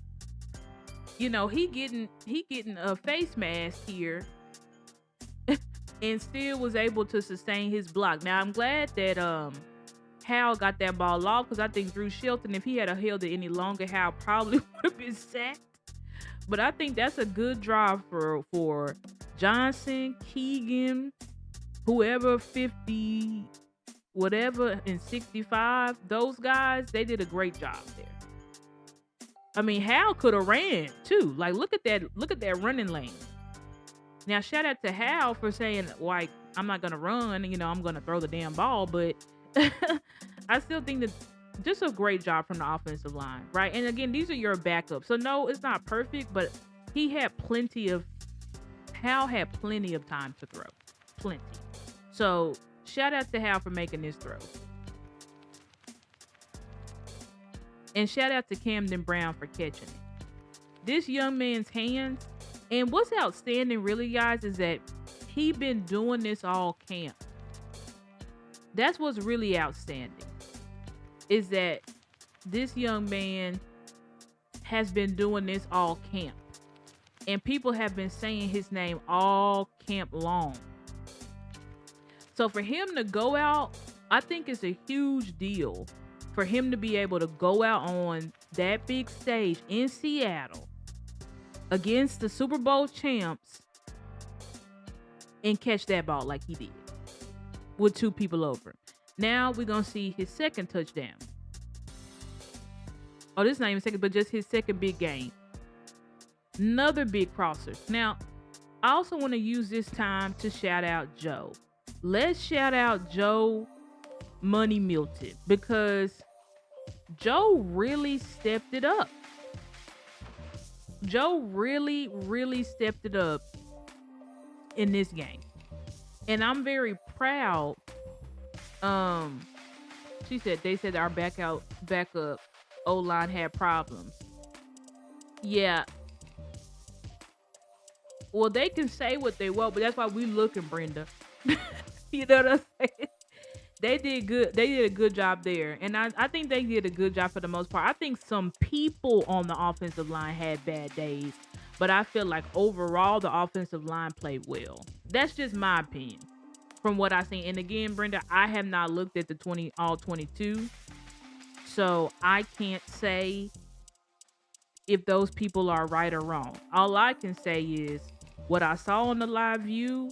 You know, he getting a face mask here and still was able to sustain his block. Now, I'm glad that Hal got that ball off because I think Drew Shelton, if he had held it any longer, Hal probably would have been sacked. But I think that's a good drive for Johnson, Keegan, whoever 50, whatever, and 65. Those guys, they did a great job there. I mean, Hal could have ran too. Like, look at that running lane. Now, shout out to Hal for saying, like, I'm not gonna run, I'm gonna throw the damn ball, but I still think that just a great job from the offensive line, right? And again, these are your backups. So no, it's not perfect, but Hal had plenty of time to throw. Plenty. So shout out to Hal for making this throw. And shout out to Camden Brown for catching it. This young man's hands, and what's outstanding really, guys, is that he been doing this all camp. That's what's really outstanding, is that this young man has been doing this all camp. And people have been saying his name all camp long. So for him to go out, I think it's a huge deal. For him to be able to go out on that big stage in Seattle against the Super Bowl champs and catch that ball like he did with two people over him. Now we're going to see his second touchdown. Oh, this is not even second, but just his second big game. Another big crosser. Now, I also want to use this time to shout out Joe. Let's shout out Joe Money Milton, because Joe really stepped it up. Joe really, really stepped it up in this game. And I'm very proud. They said our backup O-line had problems. Yeah. Well, they can say what they want, but that's why we looking, Brenda. You know what I'm saying? They did good. They did a good job there. And I think they did a good job for the most part. I think some people on the offensive line had bad days, but I feel like overall the offensive line played well. That's just my opinion from what I've seen. And again, Brenda, I have not looked at the all 22. So I can't say if those people are right or wrong. All I can say is what I saw on the live view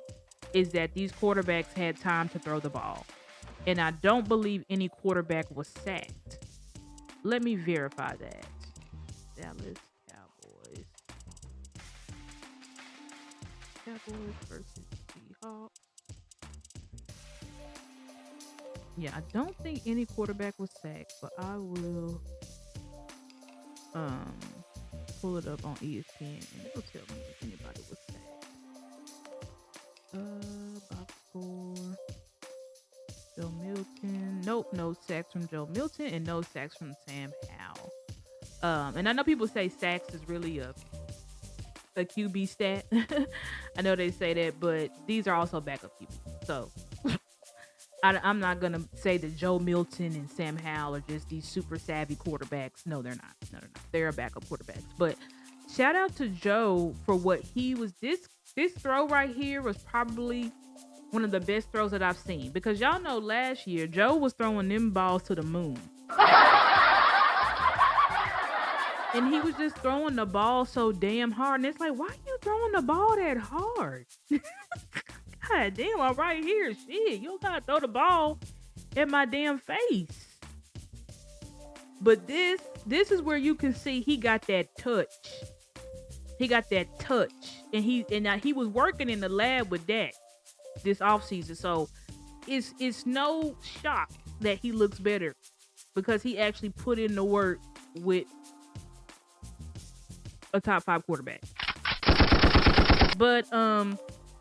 is that these quarterbacks had time to throw the ball. And I don't believe any quarterback was sacked. Let me verify that. Dallas Cowboys. Cowboys versus Seahawks. Yeah, I don't think any quarterback was sacked, but I will pull it up on ESPN and it'll tell me if anybody was sacked. Box score. Joe Milton. Nope, no sacks from Joe Milton and no sacks from Sam Howell. And I know people say sacks is really a QB stat. I know they say that, but these are also backup QBs. So I'm not gonna say that Joe Milton and Sam Howell are just these super savvy quarterbacks. No, they're not. No, they're not. They're backup quarterbacks. But shout out to Joe for what he was. This throw right here was probably one of the best throws that I've seen, because y'all know last year Joe was throwing them balls to the moon. And he was just throwing the ball so damn hard. And it's like, why are you throwing the ball that hard? God damn, I'm right here. Shit, you don't gotta throw the ball in my damn face. But this is where you can see he got that touch. He got that touch. And he was working in the lab with that this offseason. So it's no shock that he looks better, because he actually put in the work with a top 5 quarterback. But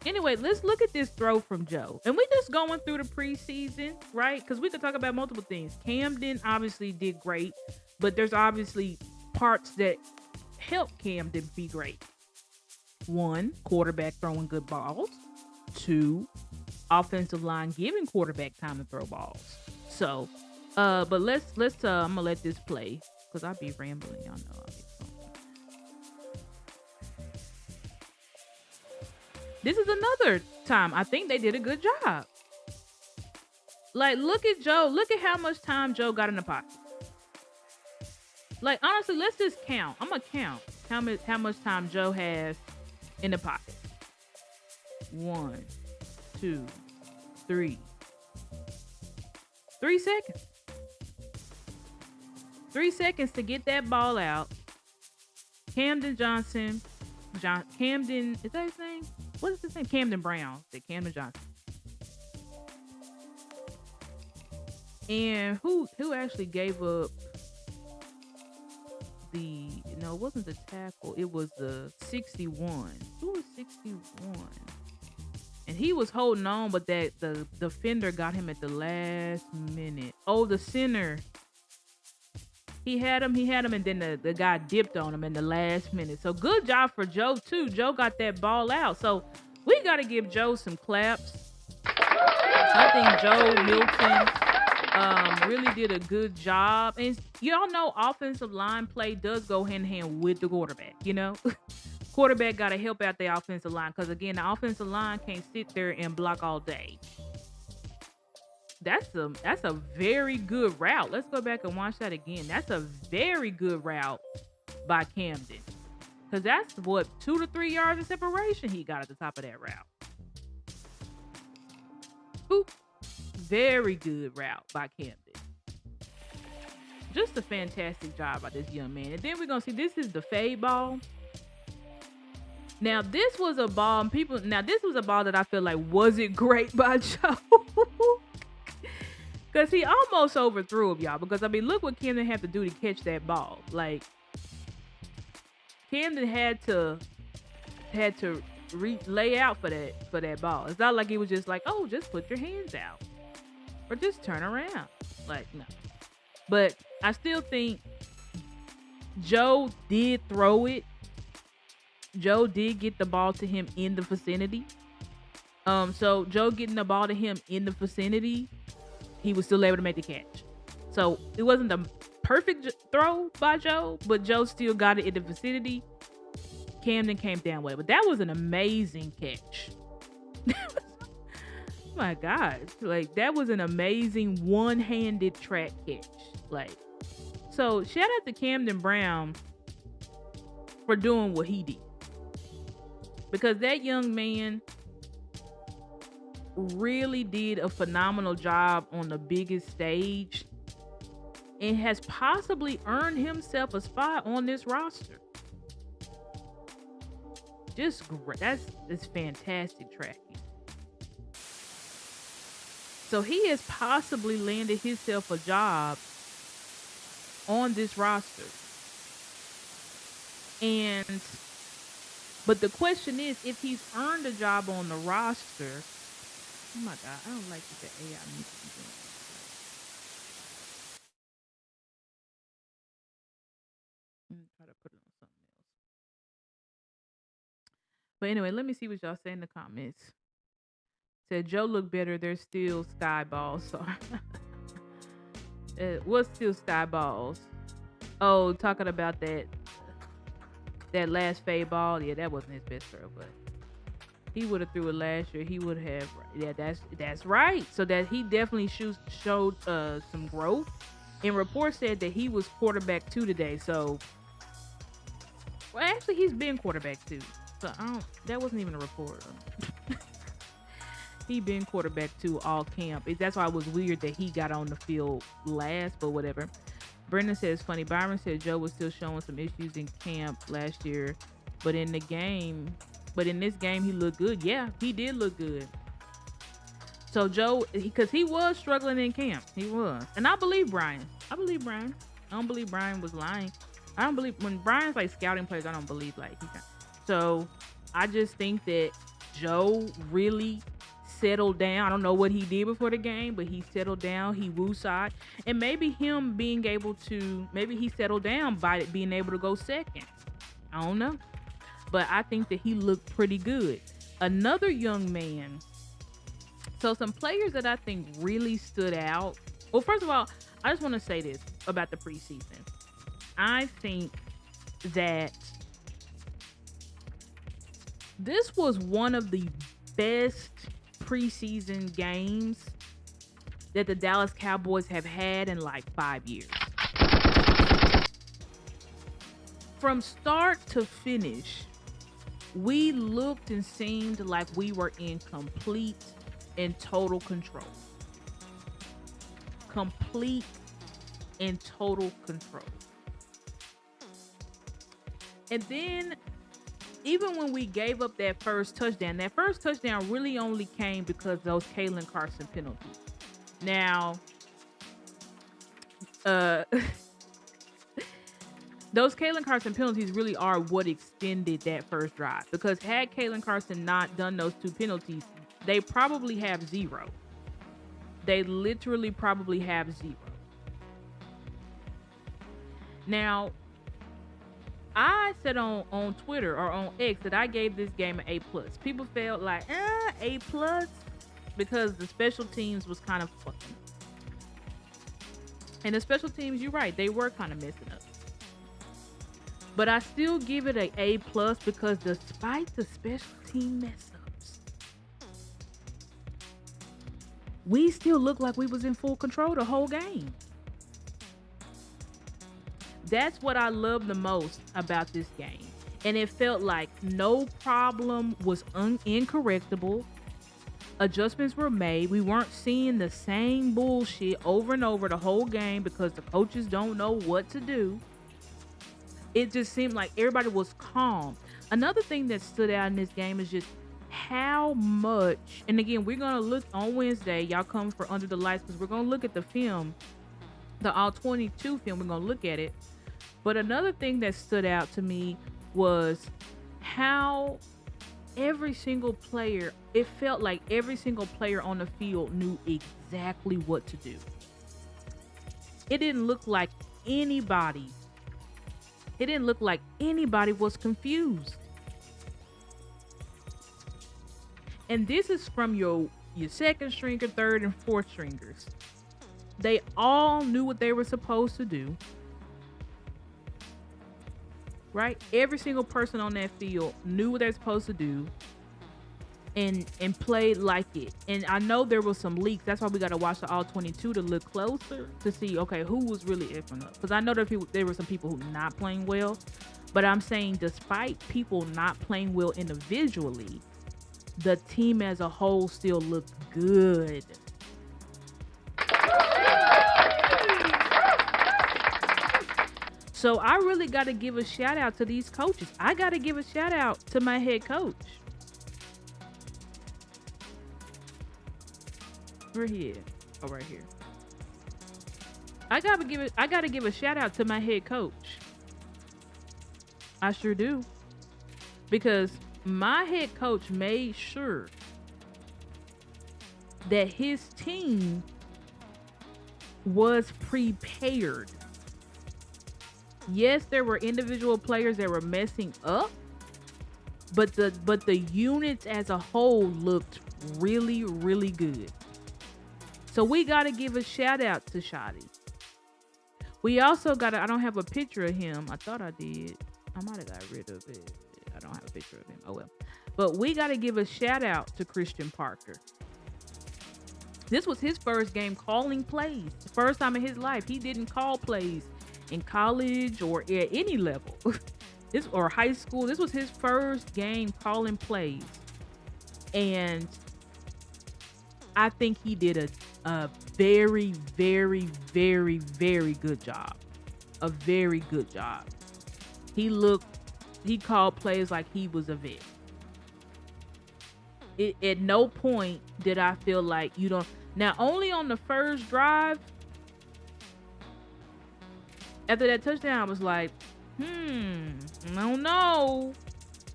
anyway, let's look at this throw from Joe. And we just going through the preseason, right? Because we could talk about multiple things. Camden obviously did great, but there's obviously parts that help Camden be great. 1, quarterback throwing good balls. 2, offensive line giving quarterback time to throw balls. So, but let's I'm gonna let this play, because I'll be rambling, y'all know. This is another time I think they did a good job. Like, look at Joe. Look at how much time Joe got in the pocket. Like, honestly, let's just count. I'm gonna count how much time Joe has in the pocket. 1, 2, 3. 3 seconds. 3 seconds to get that ball out. Camden, is that his name? What is his name? Camden Brown. Camden Johnson. And who actually gave up it wasn't the tackle, it was the 61. Who was 61? And he was holding on, but the defender got him at the last minute. Oh, the center. He had him, and then the guy dipped on him in the last minute. So good job for Joe, too. Joe got that ball out. So we got to give Joe some claps. I think Joe Milton really did a good job. And y'all know offensive line play does go hand in hand with the quarterback, you know? Quarterback got to help out the offensive line, because, again, the offensive line can't sit there and block all day. That's a very good route. Let's go back and watch that again. That's a very good route by Camden, because that's 2 to 3 yards of separation he got at the top of that route. Boop. Very good route by Camden. Just a fantastic job by this young man. And then we're gonna see, this is the fade ball. Now this was a ball, that I feel like wasn't great by Joe. Because he almost overthrew him, y'all. Because, I mean, look what Camden had to do to catch that ball. Like, Camden had to lay out for that ball. It's not like he was just like, oh, just put your hands out. Or just turn around. Like, no. But I still think Joe did throw it. Joe did get the ball to him in the vicinity. So Joe getting the ball to him in the vicinity, he was still able to make the catch. So it wasn't the perfect throw by Joe, but Joe still got it in the vicinity. Camden came down with it, but that was an amazing catch. My God, like that was an amazing one-handed track catch. Like, so shout out to Camden Brown for doing what he did, because that young man really did a phenomenal job on the biggest stage and has possibly earned himself a spot on this roster. Just great. That's fantastic tracking. So he has possibly landed himself a job on this roster. But the question is, if he's earned a job on the roster, oh my God, I don't like what the AI needs to be doing. Let me try to put it on something else. But anyway, let me see what y'all say in the comments. Said Joe looked better. There's still sky balls. Sorry. What's still sky balls? Oh, talking about that last fade ball. Yeah, that wasn't his best throw, but he would have threw it last year. He would have. Yeah, that's right. So that he definitely showed some growth. And reports said that he was quarterback 2 today. So, well, actually, he's been quarterback 2. So that wasn't even a report. He been quarterback 2 all camp. That's why it was weird that he got on the field last, but whatever. Brendan says, funny. Byron said Joe was still showing some issues in camp last year, but in this game, he looked good. Yeah, he did look good. So Joe, because he was struggling in camp. He was. And I believe Brian. I don't believe Brian was lying. I don't believe, when Brian's like scouting players, I don't believe like he's not. So I just think that Joe really settled down. I don't know what he did before the game, but he settled down. He woosah'd. And maybe he settled down by being able to go second. I don't know. But I think that he looked pretty good. Another young man. So some players that I think really stood out. Well, first of all, I just want to say this about the preseason. I think that this was one of the best preseason games that the Dallas Cowboys have had in like 5 years. From start to finish, we looked and seemed like we were in complete and total control. Complete and total control. And then even when we gave up that first touchdown really only came because those Kalen Carson penalties. Now, those Kalen Carson penalties really are what extended that first drive. Because had Kalen Carson not done those 2 penalties, they probably have 0. They literally probably have 0. Now, I said on Twitter or on X that I gave this game an A+. People felt like, A+, because the special teams was kind of fucking up. And the special teams, you're right, they were kind of messing up. But I still give it an A+ because despite the special team mess-ups, we still looked like we was in full control the whole game. That's what I love the most about this game. And it felt like no problem was incorrectable. Adjustments were made. We weren't seeing the same bullshit over and over the whole game because the coaches don't know what to do. It just seemed like everybody was calm. Another thing that stood out in this game is just how much, and again, we're going to look on Wednesday. Y'all come for Under the Lights because we're going to look at the film, the All 22 film. We're going to look at it. But another thing that stood out to me was how every single player, it felt like every single player on the field knew exactly what to do. It didn't look like anybody was confused. And this is from your second stringer, third, and fourth stringers. They all knew what they were supposed to do. Right? Every single person on that field knew what they're supposed to do and played like it. And I know there was some leaks. That's why we got to watch the All 22 to look closer to see, okay, who was really effing up. Because I know there were some people who not playing well. But I'm saying despite people not playing well individually, the team as a whole still looked good. So I really got to give a shout out to these coaches. I got to give a shout out to my head coach. Where he is? Oh, right here. I got to give a shout out to my head coach. I sure do. Because my head coach made sure that his team was prepared. Yes, there were individual players that were messing up, but the units as a whole looked really, really good. So we got to give a shout out to Shotty. We also got to, I don't have a picture of him. I thought I did. I might have got rid of it. I don't have a picture of him. Oh well. But we got to give a shout out to Christian Parker. This was his first game calling plays. The first time in his life. He didn't call plays in college or at any level. Or high school. This was his first game calling plays. And I think he did a very, very, very, very good job. A very good job. He called plays like he was a vet. At no point did I feel like you don't. Now, only on the first drive, after that touchdown, I was like, I don't know.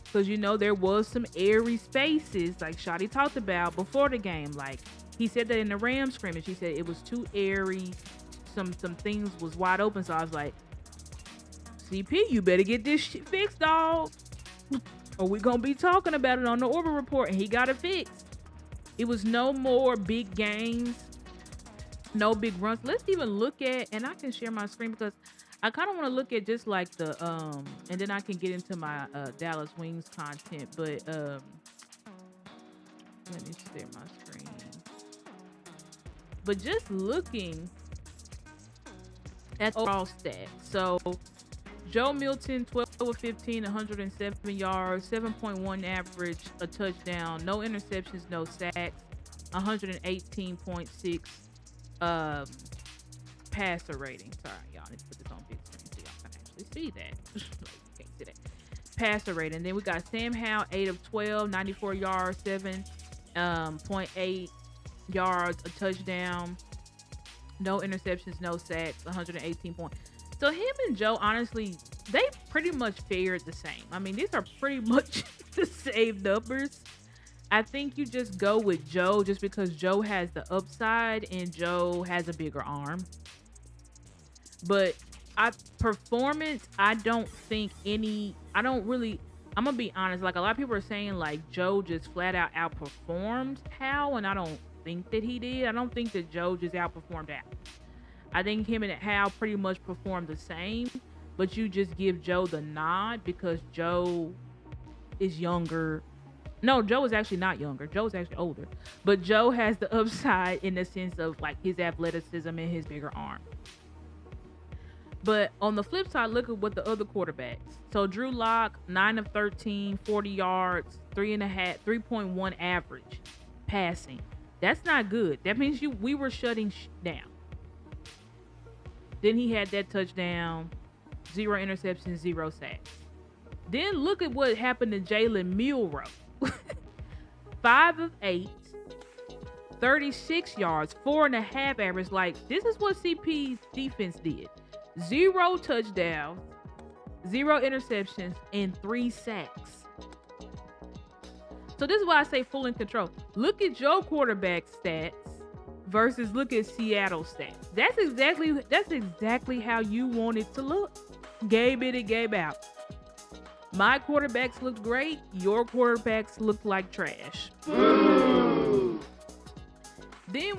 Because, there was some airy spaces, like Shotty talked about before the game. Like, he said that in the Rams scrimmage. He said it was too airy. Some things was wide open. So I was like, CP, you better get this shit fixed, dog. Or we gonna be talking about it on the Orbit Report. And he got it fixed. It was no more big gains. No big runs. Let's even look at, and I can share my screen because I kind of want to look at just like the, and then I can get into my Dallas Wings content. But let me share my screen. But just looking at overall stats. So Joe Milton, 12 of 15, 107 yards, 7.1 average, a touchdown, no interceptions, no sacks, 118.6 passer rating. Sorry, y'all, need to put this on big screen so y'all can actually see that. You can't see that. Passer rating. Then we got Sam Howell, 8 of 12, 94 yards, 7.8 yards, a touchdown, no interceptions, no sacks, 118 points. So him and Joe, honestly, they pretty much fared the same. I mean, these are pretty much the same numbers. I think you just go with Joe just because Joe has the upside and Joe has a bigger arm. But performance, I don't think I'm going to be honest. Like, a lot of people are saying, like, Joe just flat out outperformed Hal, and I don't think that he did. I don't think that Joe just outperformed Hal. I think him and Hal pretty much performed the same, but you just give Joe the nod because Joe is younger. No, Joe is actually not younger. Joe is actually older. But Joe has the upside in the sense of like his athleticism and his bigger arm. But on the flip side, look at what the other quarterbacks. So Drew Lock, 9 of 13, 40 yards, 3.1 average passing. That's not good. That means we were shutting down. Then he had that touchdown, 0 interceptions, 0 sacks. Then look at what happened to Jalen Milroe. 5 of 8, 36 yards, 4.5 average. Like, this is what CP's defense did. 0 touchdowns, 0 interceptions, and 3 sacks. So this is why I say full in control. Look at your quarterback stats versus look at Seattle's stats. That's exactly how you want it to look. Game in and game out. My quarterbacks looked great. Your quarterbacks looked like trash. Then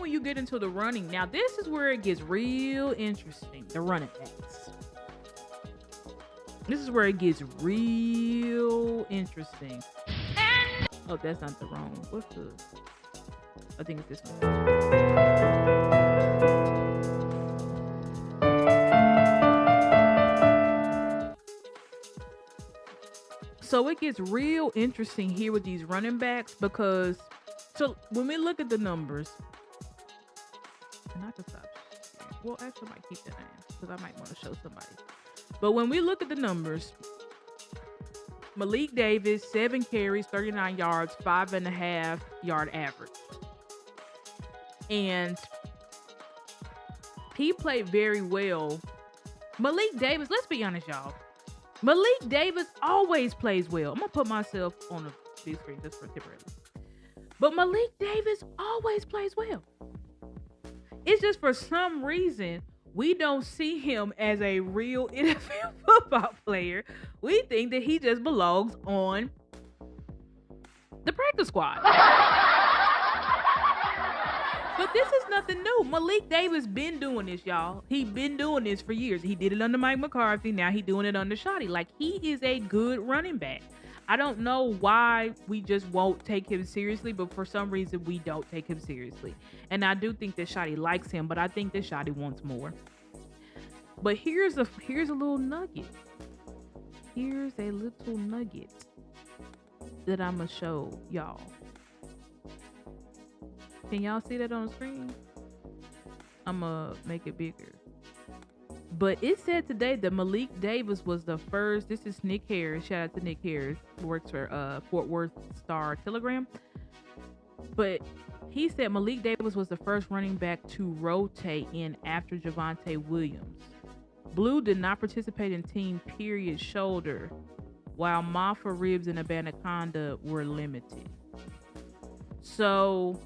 when you get into the running, now this is where it gets real interesting. The running backs. This is where it gets real interesting. Oh, that's not the wrong. What's the? I think it's this one. So it gets real interesting here with these running backs because, so when we look at the numbers, and I can stop. Well, actually, I might keep that in because I might want to show somebody. But when we look at the numbers, Malik Davis, 7 carries, 39 yards, 5.5 yard average. And he played very well. Malik Davis, let's be honest, y'all. Malik Davis always plays well. I'm going to put myself on the big screen just for temporarily. But Malik Davis always plays well. It's just for some reason, we don't see him as a real NFL football player. We think that he just belongs on the practice squad. But this is nothing new. Malik Davis been doing this, y'all. He been doing this for years. He did it under Mike McCarthy. Now he doing it under Shoddy. Like, he is a good running back. I don't know why we just won't take him seriously, but for some reason we don't take him seriously. And I do think that Shoddy likes him, but I think that Shoddy wants more. But here's a little nugget. Here's a little nugget that I'm gonna show y'all. Can y'all see that on the screen? I'm gonna make it bigger. But it said today that Malik Davis was the first. This is Nick Harris. Shout out to Nick Harris, who works for Fort Worth Star Telegram. But he said Malik Davis was the first running back to rotate in after Javonte Williams. Blue did not participate in team period shoulder, while Maffa, ribs, and Anaconda were limited. So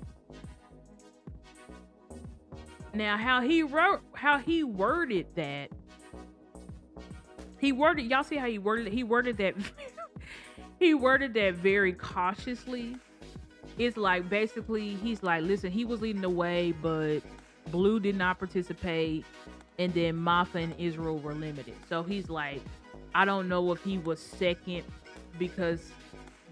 now how he worded that. Y'all see how he worded it? He worded that very cautiously. It's like, basically, he's like, listen, he was leading the way, but Blue did not participate, and then Maffa and Israel were limited. So he's like, I don't know if he was second because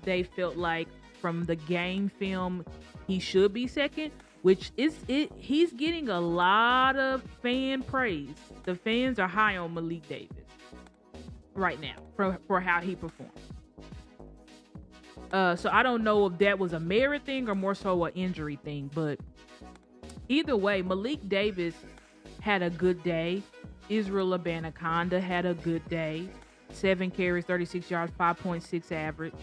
they felt like from the game film he should be second, which is it. He's getting a lot of fan praise. The fans are high on Malik Davis right now for how he performed. So I don't know if that was a merit thing or more so an injury thing, but either way, Malik Davis had a good day. Israel Anaconda had a good day. 7 carries, 36 yards, 5.6 average.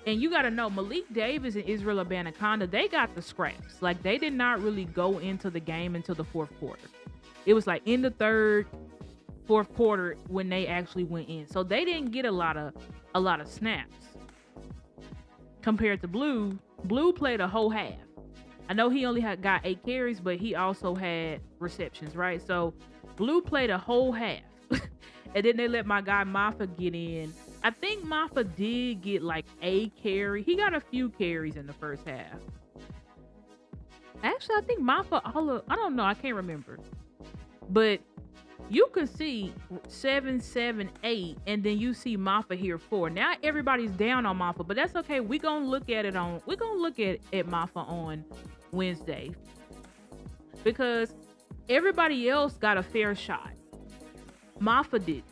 And you got to know, Malik Davis and Israel Anaconda, they got the scraps. Like, they did not really go into the game until the fourth quarter. It was like in the fourth quarter when they actually went in. So they didn't get a lot of snaps. Compared to Blue played a whole half. I know he only got 8 carries, but he also had receptions, right? So Blue played a whole half. And then they let my guy Maffa get in. I think Maffa did get like a carry. He got a few carries in the first half. Actually, I think Maffa, I don't know. I can't remember. But you can see 7, 7, 8, and then you see Maffa here 4. Now everybody's down on Maffa, but that's okay. We're gonna look at Maffa on Wednesday. Because everybody else got a fair shot. Maffa did.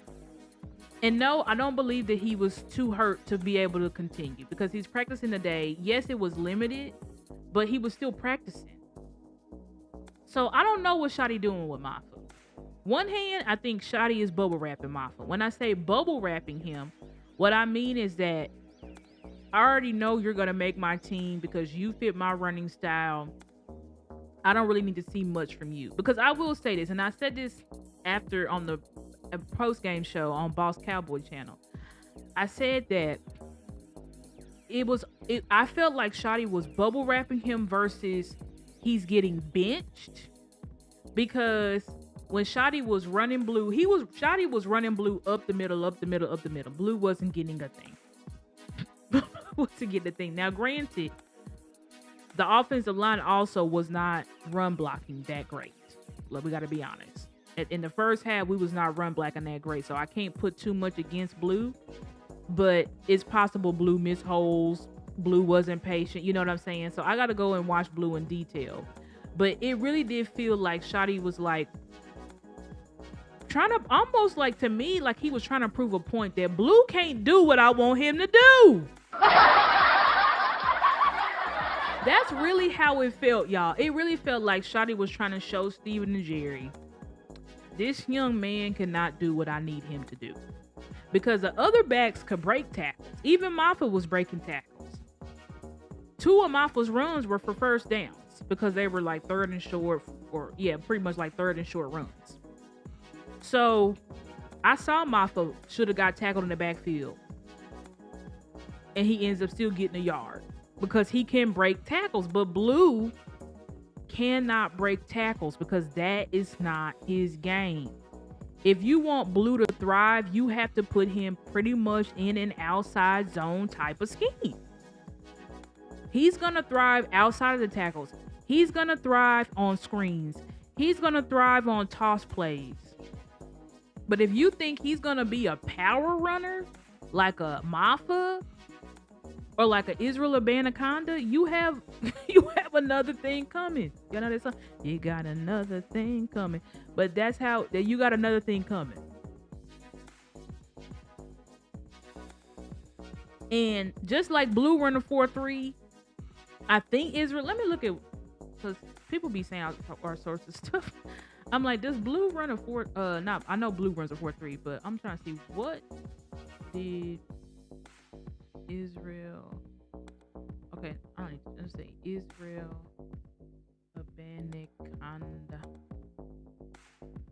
And no, I don't believe that he was too hurt to be able to continue because he's practicing today. Yes, it was limited, but he was still practicing. So I don't know what Shoddy doing with Maffa. One hand, I think Shoddy is bubble wrapping Maffa. When I say bubble wrapping him, what I mean is that I already know you're going to make my team because you fit my running style. I don't really need to see much from you. Because I will say this, and I said this after on the post-game show on Boss Cowboy channel. I said that I felt like Shotty was bubble wrapping him versus he's getting benched. Because when Shotty was running blue, Shotty was running blue up the middle. Blue wasn't getting a thing. Wasn't getting a thing. Now, granted, the offensive line also was not run blocking that great. We got to be honest. In the first half, we was not run blocking that great, so I can't put too much against Blue. But it's possible Blue missed holes. Blue wasn't patient. You know what I'm saying? So I got to go and watch Blue in detail. But it really did feel like Shotty was like trying to, almost like to me, like he was trying to prove a point that Blue can't do what I want him to do. That's really how it felt, y'all. It really felt like Shotty was trying to show Steven and Jerry, this young man cannot do what I need him to do. Because the other backs could break tackles. Even Maffa was breaking tackles. 2 of Maffa's runs were for first downs because they were like third and short, pretty much like third and short runs. So I saw Maffa should have got tackled in the backfield. And he ends up still getting a yard because he can break tackles. But Blue cannot break tackles because that is not his game. If you want Blue to thrive, you have to put him pretty much in an outside zone type of scheme. He's going to thrive outside of the tackles. He's going to thrive on screens. He's going to thrive on toss plays. But if you think he's going to be a power runner like a Maffa or like an Israel Abanaconda, you have another thing coming. You know that song? You got another thing coming. But that's how that you got another thing coming. And just like Blue running 4-3, I think Israel. Let me look at, because people be saying our sources stuff. I'm like, does Blue run a 4? I know Blue runs a 4-3, but I'm trying to see what did Israel. Okay, I don't need to say Israel Abanaconda.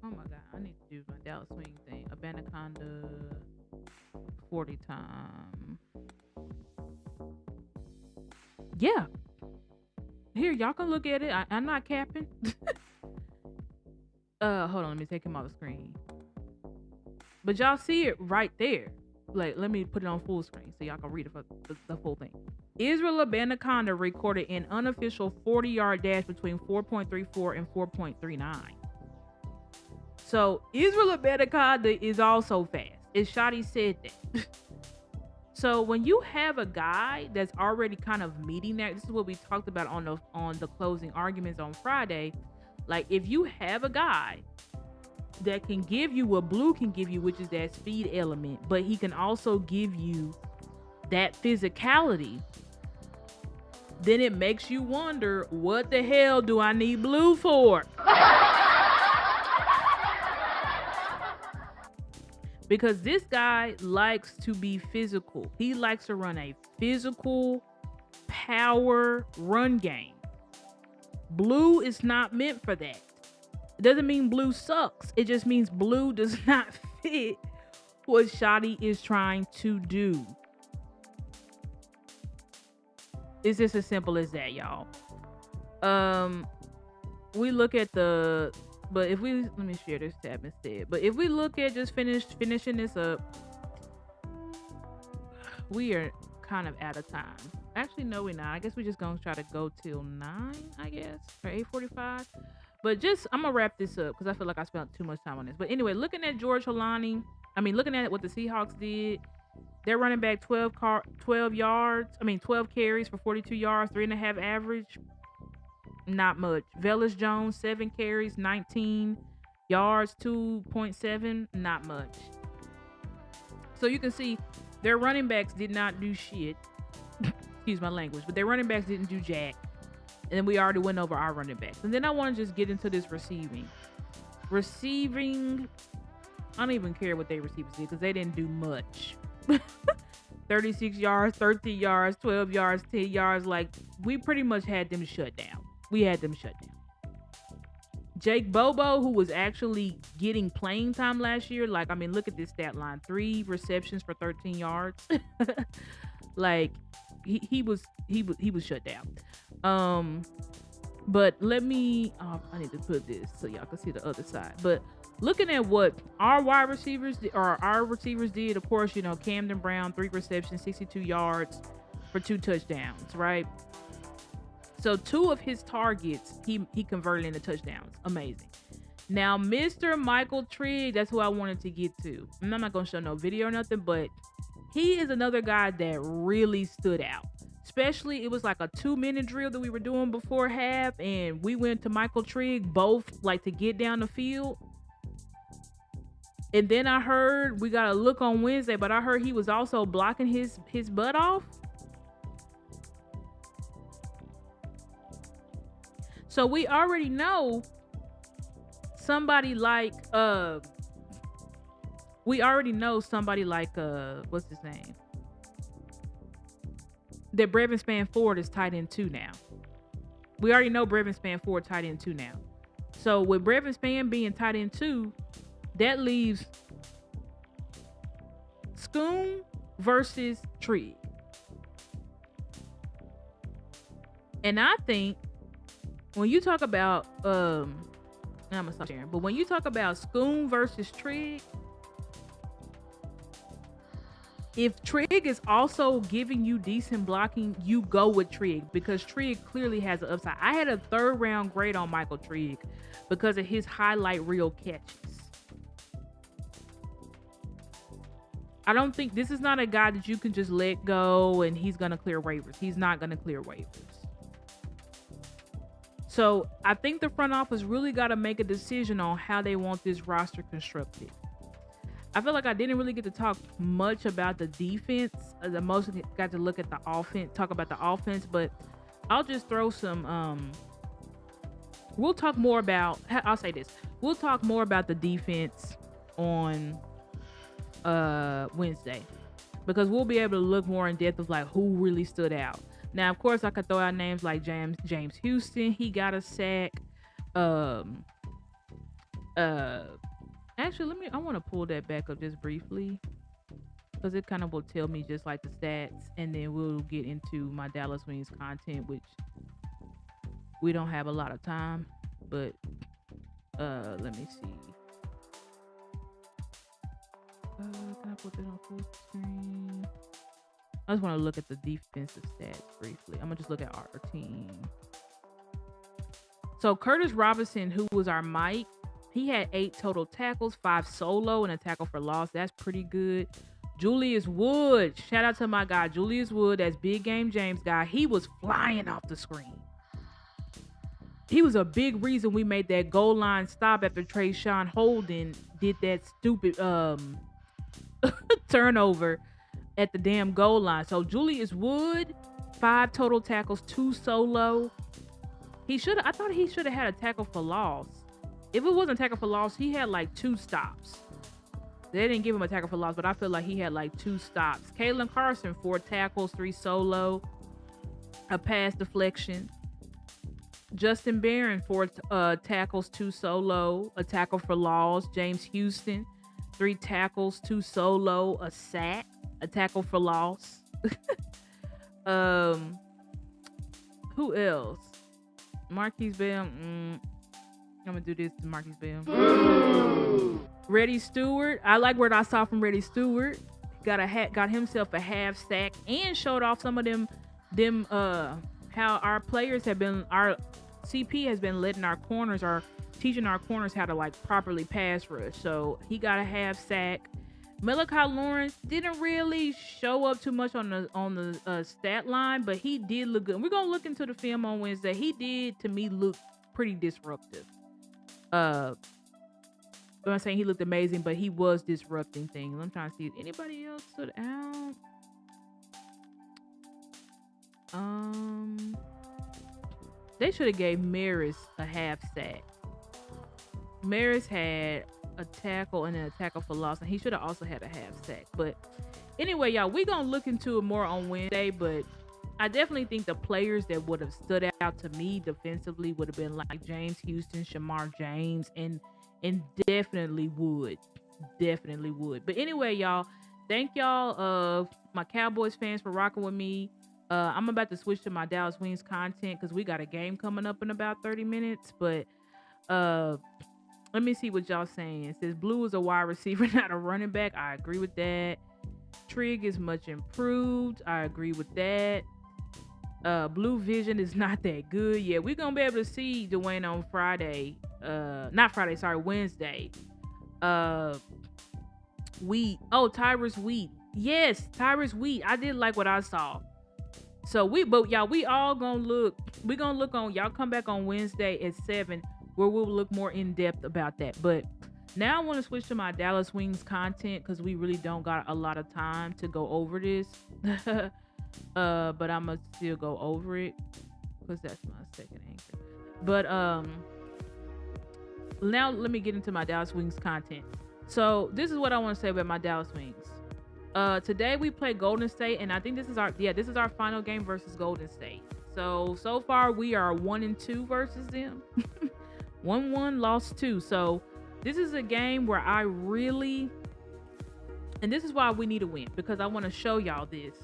Oh my God, I need to do my Dallas Wing thing. Abanaconda 40 time. Yeah. Here, y'all can look at it. I'm not capping. Hold on, let me take him off the screen. But y'all see it right there. Like, let me put it on full screen so y'all can read it for the full thing. Israel Abanaconda recorded an unofficial 40-yard dash between 4.34 and 4.39. So Israel Abanaconda is also fast. As Shotty said that. So when you have a guy that's already kind of meeting that, this is what we talked about on the closing arguments on Friday. Like, if you have a guy that can give you what Blue can give you, which is that speed element, but he can also give you that physicality, then it makes you wonder, what the hell do I need Blue for? Because this guy likes to be physical. He likes to run a physical power run game. Blue is not meant for that. It doesn't mean Blue sucks. It just means Blue does not fit what Shotty is trying to do. It's just as simple as that, y'all. We look at but if we, let me share this tab instead. But if we look at just finishing this up, we are kind of out of time. Actually, no, we're not. I guess we're just going to try to go till 9, I guess, or 8:45. But I'm going to wrap this up because I feel like I spent too much time on this. But anyway, looking at George Holani, looking at what the Seahawks did, they're running back 12 carries for 42 yards, 3.5 average. Not much. Velus Jones, 7 carries, 19 yards, 2.7. Not much. So you can see their running backs did not do shit. Excuse my language, but their running backs didn't do jack. And then we already went over our running backs. And then I want to just get into this receiving. I don't even care what they receivers did because they didn't do much. 36 yards, 13 yards, 12 yards, 10 yards. Like, we pretty much had them shut down. Jake Bobo, who was actually getting playing time last year, like, I mean, look at this stat line. 3 receptions for 13 yards. Like, he was shut down. But let me, I need to put this so y'all can see the other side. But looking at what our receivers did, of course, you know, Camden Brown, 3 receptions, 62 yards for 2 touchdowns, right? So 2 of his targets, he converted into touchdowns. Amazing. Now, Mr. Michael Trigg, that's who I wanted to get to. I'm not going to show no video or nothing, but he is another guy that really stood out. Especially, it was like a 2-minute drill that we were doing before half, and we went to Michael Trigg both, like, to get down the field. And then I heard, we got a look on Wednesday, but I heard he was also blocking his butt off. So we already know somebody like what's his name? That Brevin Spanford is tight end 2 now. We already know Brevin Spanford tight end 2 now. So with Brevin Span being tight end 2, that leaves Schoon versus Trigg. And I think when you talk about I'm gonna stop sharing, but when you talk about Schoon versus Trigg, if Trigg is also giving you decent blocking, you go with Trigg because Trigg clearly has an upside. I had a 3rd round grade on Michael Trigg because of his highlight reel catches. I don't think this is not a guy that you can just let go and he's gonna clear waivers. He's not gonna clear waivers. So I think the front office really got to make a decision on how they want this roster constructed. I feel like I didn't really get to talk much about the defense. The most got to look at the offense, talk about the offense, but I'll just throw some, we'll talk more about, I'll say this. We'll talk more about the defense on Wednesday because we'll be able to look more in depth of like who really stood out. Now, of course, I could throw out names like James Houston. He got a sack. Actually, I want to pull that back up just briefly because it kind of will tell me just like the stats, and then we'll get into my Dallas Wings content, which we don't have a lot of time, but let me see. Can I put that on full screen? I just want to look at the defensive stats briefly. I'm gonna just look at our team. So Curtis Robinson, who was our Mike, he had 8 total tackles, 5 solo, and a tackle for loss. That's pretty good. Julius Wood, shout out to my guy Julius Wood, that's Big Game James guy. He was flying off the screen. He was a big reason we made that goal line stop after Trayshawn Holden did that stupid turnover at the damn goal line. So Julius Wood, 5 total tackles, 2 solo. I thought he should have had a tackle for loss. If it wasn't a tackle for loss, he had like 2 stops. They didn't give him a tackle for loss, but I feel like he had like 2 stops. Kalen Carson, 4 tackles, 3 solo, a pass deflection. Justin Barron, 4 tackles, 2 solo, a tackle for loss. James Houston, 3 tackles, 2 solo, a sack, a tackle for loss. Who else? Marquise Bell. I'm gonna do this to Marquise Bell. Reddy Stewart. I like what I saw from Reddy Stewart. Got himself a half sack and showed off some of them how our players have been, our CP has been letting our corners, or teaching our corners how to like properly pass rush. So he got a half sack. Malachi Lawrence didn't really show up too much on the stat line, but he did look good. We're gonna look into the film on Wednesday. He did, to me, look pretty disruptive. I'm not saying he looked amazing, but he was disrupting things. I'm trying to see if anybody else stood out. They should have gave Maris a half sack. Maris had a tackle and then a tackle for loss, and he should have also had a half sack. But anyway, y'all, we're going to look into it more on Wednesday, but I definitely think the players that would have stood out to me defensively would have been like James Houston, Shamar James, and definitely would. But anyway, y'all, thank y'all, my Cowboys fans, for rocking with me. I'm about to switch to my Dallas Wings content because we got a game coming up in about 30 minutes. But let me see what y'all saying. It says Blue is a wide receiver, not a running back. I agree with that. Trig is much improved. I agree with that. Blue Vision is not that good. Yeah, we're gonna be able to see Dwayne on Friday. Wednesday. Wheat. Oh, Tyrus Wheat. Yes, Tyrus Wheat. I did like what I saw. So we all gonna look. We're gonna look on. Y'all come back on Wednesday at 7, where we'll look more in depth about that. But now I want to switch to my Dallas Wings content because we really don't got a lot of time to go over this. But I'm gonna still go over it because that's my second anchor. But now let me get into my Dallas Wings content. So this is what I want to say about my Dallas Wings. Today we play Golden State, and I think this is our final game versus Golden State. So far we are 1-2 versus them. 1-1, lost 2. So this is a game where I really, and this is why we need a win, because I want to show y'all this.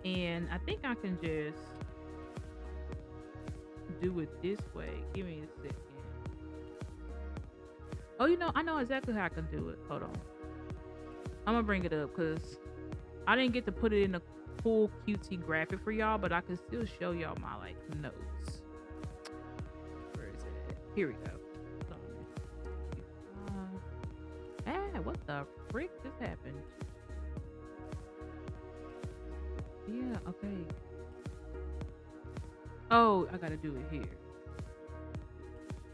And I think I can just do it this way. Give me a second. Oh, I know exactly how I can do it. Hold on. I'm gonna bring it up because I didn't get to put it in a full cutesy graphic for y'all, but I can still show y'all my notes. Where is it at? Here we go. What the frick just happened? Yeah, okay. Oh, I gotta do it here.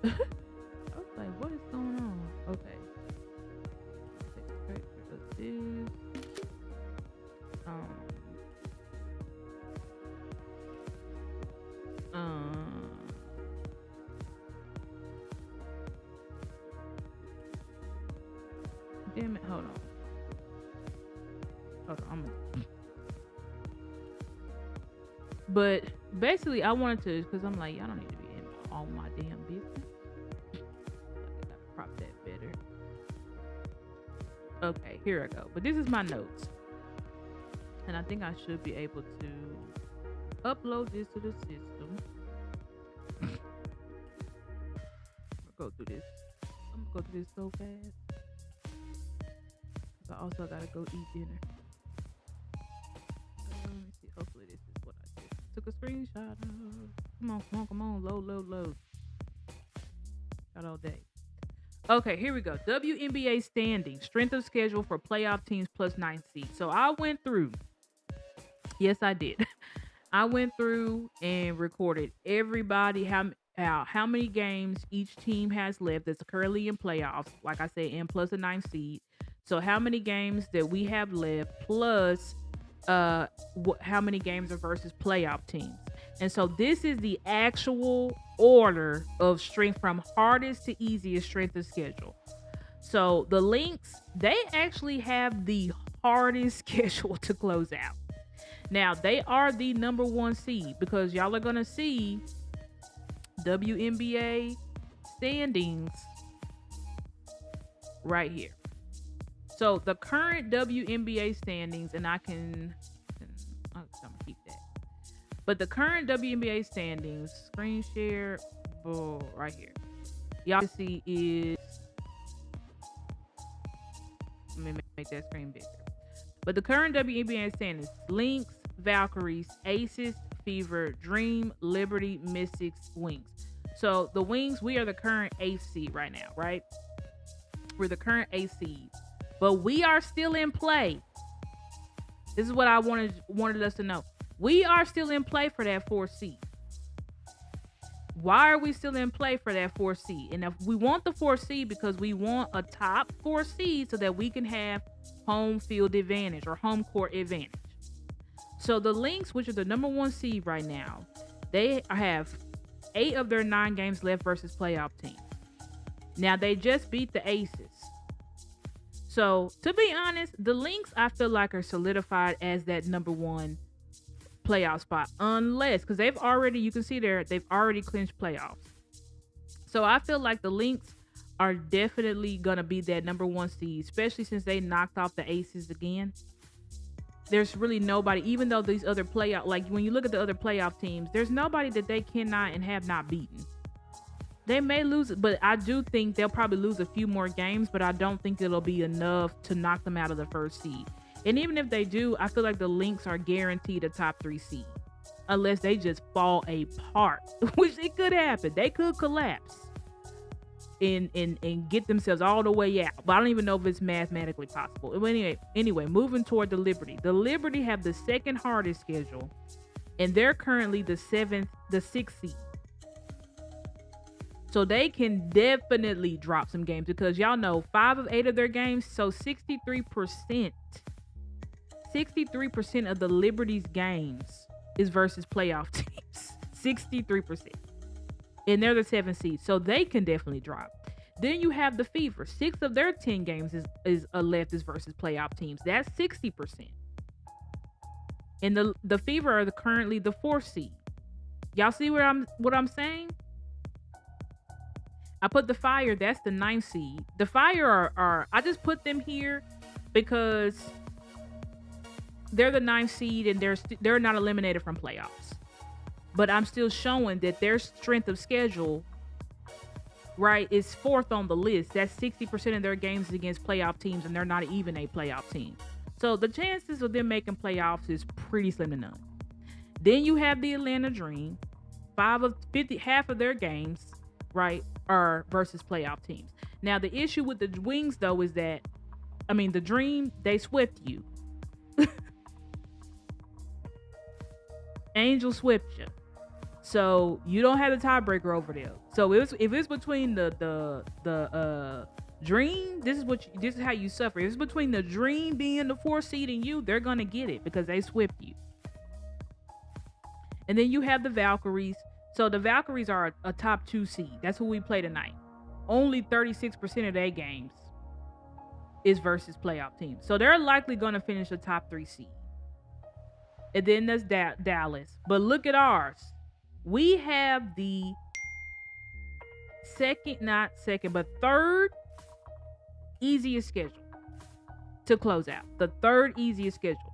I was like, what is going on? Okay. Take a picture of this. Damn it, hold on. But basically, I wanted to, because I'm like, y'all don't need to be in all my damn business. I gotta prop that better. Okay, here I go. But this is my notes. And I think I should be able to upload this to the system. I'm gonna go through this so fast. I also gotta go eat dinner. Let me see. Hopefully this is what I just took a screenshot of. Come on. Load. Got all day. Okay, here we go. WNBA standing. Strength of schedule for playoff teams plus 9 seeds. So I went through. Yes, I did. I went through and recorded everybody how many games each team has left that's currently in playoffs. Like I said, and plus a 9 seed. So how many games that we have left plus how many games are versus playoff teams. And so this is the actual order of strength from hardest to easiest strength of schedule. So the Lynx, they actually have the hardest schedule to close out. Now they are the number 1 seed because y'all are going to see WNBA standings right here. So the current WNBA standings, and I'm gonna keep that. But the current WNBA standings, screen share, right here. Y'all can see is, let me make that screen bigger. But the current WNBA standings: Lynx, Valkyries, Aces, Fever, Dream, Liberty, Mystics, Wings. So the Wings, we are the current 8th seed right now, right? We're the current 8th seed. But we are still in play. This is what I wanted us to know. We are still in play for that 4th seed. Why are we still in play for that 4th seed? And if we want the 4th seed because we want a top 4 seed so that we can have home field advantage or home court advantage. So the Lynx, which are the number 1 seed right now, they have 8 of their 9 games left versus playoff teams. Now they just beat the Aces. So to be honest, the Lynx I feel like are solidified as that number one playoff spot, unless because they've already, you can see there, they've already clinched playoffs. So I feel like the Lynx are definitely gonna be that number one seed, especially since they knocked off the Aces again. There's really nobody, even though these other playoff, like when you look at the other playoff teams, there's nobody that they cannot and have not beaten. They may lose, but I do think they'll probably lose a few more games, but I don't think it'll be enough to knock them out of the first seed. And even if they do, I feel like the Lynx are guaranteed a top 3 seed. Unless they just fall apart, which it could happen. They could collapse and get themselves all the way out. But I don't even know if it's mathematically possible. Anyway, moving toward the Liberty. The Liberty have the second hardest schedule, and they're currently the 6th seed. So they can definitely drop some games because y'all know 5 of 8 of their games, so 63% of the Liberty's games is versus playoff teams. 63%. And they're the 7th seed, so they can definitely drop. Then you have the Fever. 6 of their 10 games is left is versus playoff teams. That's 60%. And the Fever are currently the 4th seed. Y'all see what I'm saying? I put the Fire, that's the 9th seed. The Fire are I just put them here because they're the 9th seed and they're not eliminated from playoffs. But I'm still showing that their strength of schedule, right, is 4th on the list. That's 60% of their games against playoff teams, and they're not even a playoff team. So the chances of them making playoffs is pretty slim to none. Then you have the Atlanta Dream. Half of their games, right, are versus playoff teams. Now the issue with the Wings though is that, the Dream, they swept you. Angel swept you. So you don't have the tiebreaker over there. So if it's between the Dream, this is how you suffer. If it's between the Dream being the 4th seed and you, they're gonna get it because they swept you. And then you have the Valkyries. So the Valkyries are a top 2 seed. That's who we play tonight. Only 36% of their games is versus playoff teams. So they're likely gonna finish a top 3 seed. And then there's Dallas. But look at ours. We have the third easiest schedule to close out. The third easiest schedule.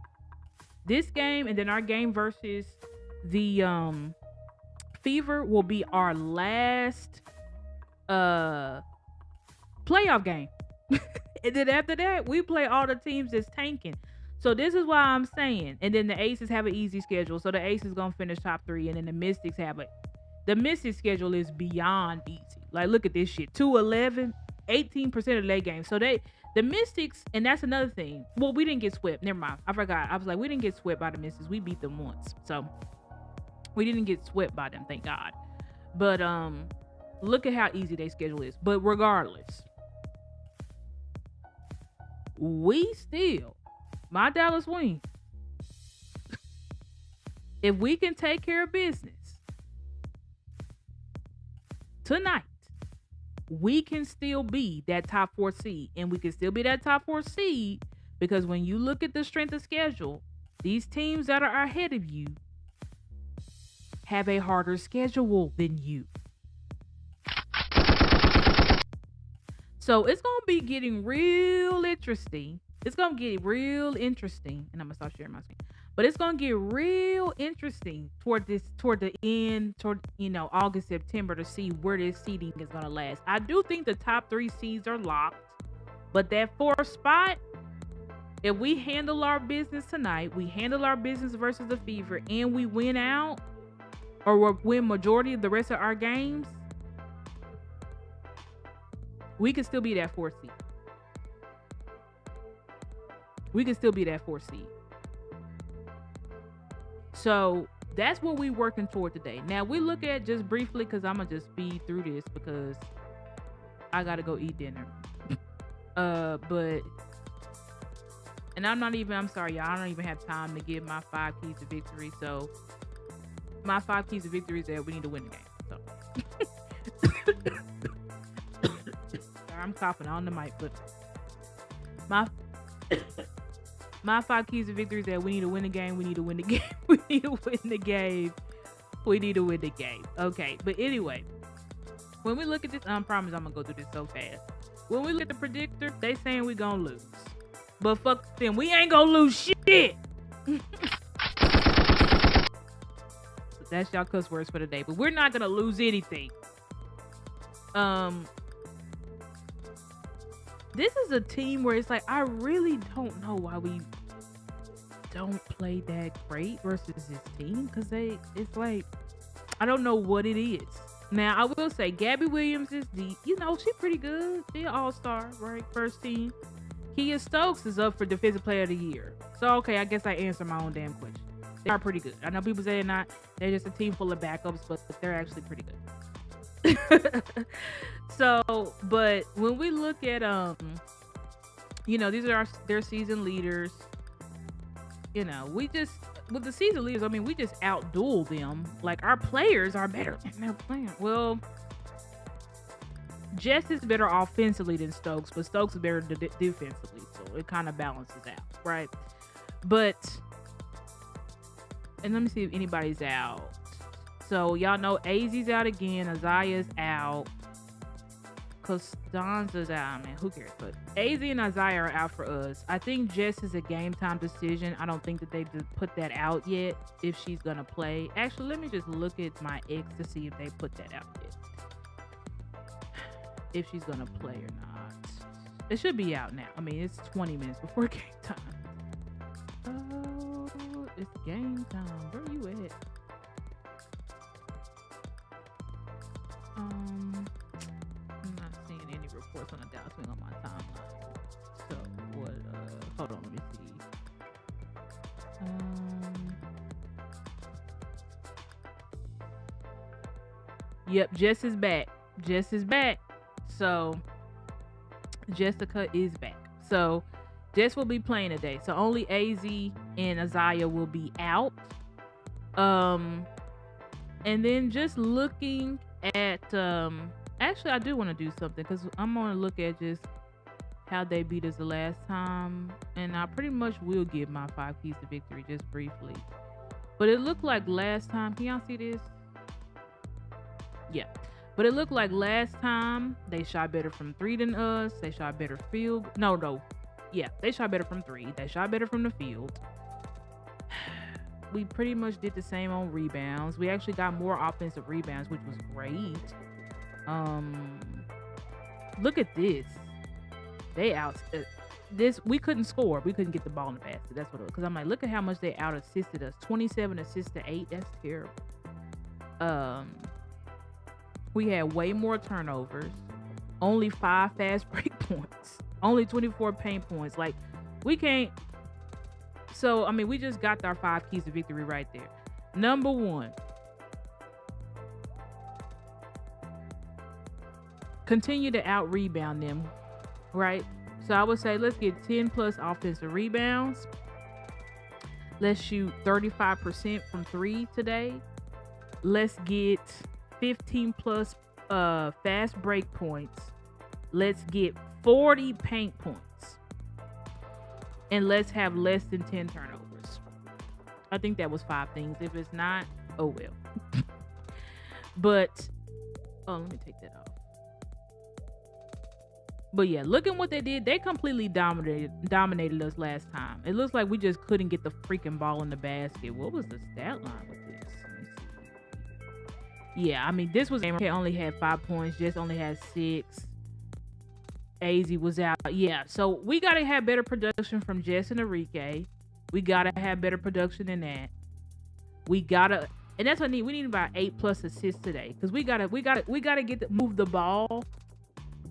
This game and then our game versus the Fever will be our last playoff game. And then after that, we play all the teams that's tanking. So this is why I'm saying. And then the Aces have an easy schedule. So the Aces gonna finish top 3. And then the Mystics the Mystics schedule is beyond easy. Like, look at this shit. 2-11, 18% of their games. So the Mystics, and that's another thing. Well, we didn't get swept. Never mind. I forgot. I was like, we didn't get swept by the Mystics. We beat them once. So we didn't get swept by them, thank God. But look at how easy their schedule is. But regardless, my Dallas Wings, if we can take care of business tonight, we can still be that top 4 seed. And we can still be that top 4 seed because when you look at the strength of schedule, these teams that are ahead of you have a harder schedule than you. So it's going to be getting real interesting. It's going to get real interesting. And I'm going to start sharing my screen. But it's going to get real interesting toward the end, August, September to see where this seeding is going to last. I do think the top 3 seeds are locked. But that 4th spot, if we handle our business tonight, we handle our business versus the Fever, and we win out, or win majority of the rest of our games, we can still be that 4th seed. We can still be that 4th seed. So that's what we're working toward today. Now we look at just briefly, because I'm gonna just speed through this because I gotta go eat dinner. I'm sorry, y'all. I don't even have time to give my 5 keys to victory. So my 5 keys to victory is that we need to win the game. So sorry, I'm coughing on the mic, but My my 5 keys to victory is that we need to win the game. We need to win the game. We need to win the game. We need to win the game. Okay, but anyway, when we look at this, I promise I'm gonna go through this so fast. When we look at the predictor, they saying we gonna lose, but fuck them, we ain't gonna lose shit. So that's y'all cuss words for the day. But we're not gonna lose anything. This is a team where it's like, I really don't know why we don't play that great versus this team. Because it's like, I don't know what it is. Now, I will say, Gabby Williams is deep. You know, she's pretty good. She's an all-star, right? First team. Kia Stokes is up for Defensive Player of the Year. So, okay, I guess I answered my own damn question. They are pretty good. I know people say they're not. They're just a team full of backups, but they're actually pretty good. So, but when we look at you know, these are their season leaders. You know, we just with the season leaders, I mean, we just outduel them. Like, our players are better than their playing. Well, Jess is better offensively than Stokes, but Stokes is better defensively, so it kind of balances out, right? But, and let me see if anybody's out. So, y'all know AZ's out again. Isaiah's out. Costanza's out. Man, who cares? But AZ and Isaiah are out for us. I think Jess is a game time decision. I don't think that they put that out yet if she's going to play. Actually, let me just look at my ex to see if they put that out yet. If she's going to play or not. It should be out now. I mean, it's 20 minutes before game time. Oh, it's game time. Where are you at? I'm not seeing any reports on the Dallas Wings on my timeline. So what? Hold on, let me see. Yep, Jess is back. Jess is back. So Jessica is back. So Jess will be playing today. So only AZ and Isaiah will be out. And then just looking at actually I do want to do something because I'm going to look at just how they beat us the last time, and I pretty much will give my 5 keys to victory just briefly. But it looked like last time, can y'all see this? Yeah, but it looked like last time they shot better from 3 than us. They shot better field. Yeah, they shot better from 3. They shot better from the field. We pretty much did the same on rebounds. We actually got more offensive rebounds, which was great. Look at this. They we couldn't score. We couldn't get the ball in the basket. That's what it was. Because I'm like, look at how much they out assisted us. 27 assists to 8. That's terrible. We had way more turnovers. Only 5 fast break points. Only 24 paint points. Like, we can't. So, I mean, we just got our 5 keys to victory right there. Number 1. Continue to out-rebound them, right? So, I would say let's get 10 plus offensive rebounds. Let's shoot 35% from 3 today. Let's get 15 plus fast break points. Let's get 40 paint points. And let's have less than 10 turnovers. I think that was 5 things. If it's not, oh well. But, let me take that off. But yeah, look at what they did. They completely dominated us last time. It looks like we just couldn't get the freaking ball in the basket. What was the stat line with this? Let me see. Yeah, I mean, this was only had 5 points. Jess only had 6. AZ was out. Yeah, so we got to have better production from Jess and Enrique. We got to have better production than that. And that's what we need about 8 plus assists today, because we got to move the ball,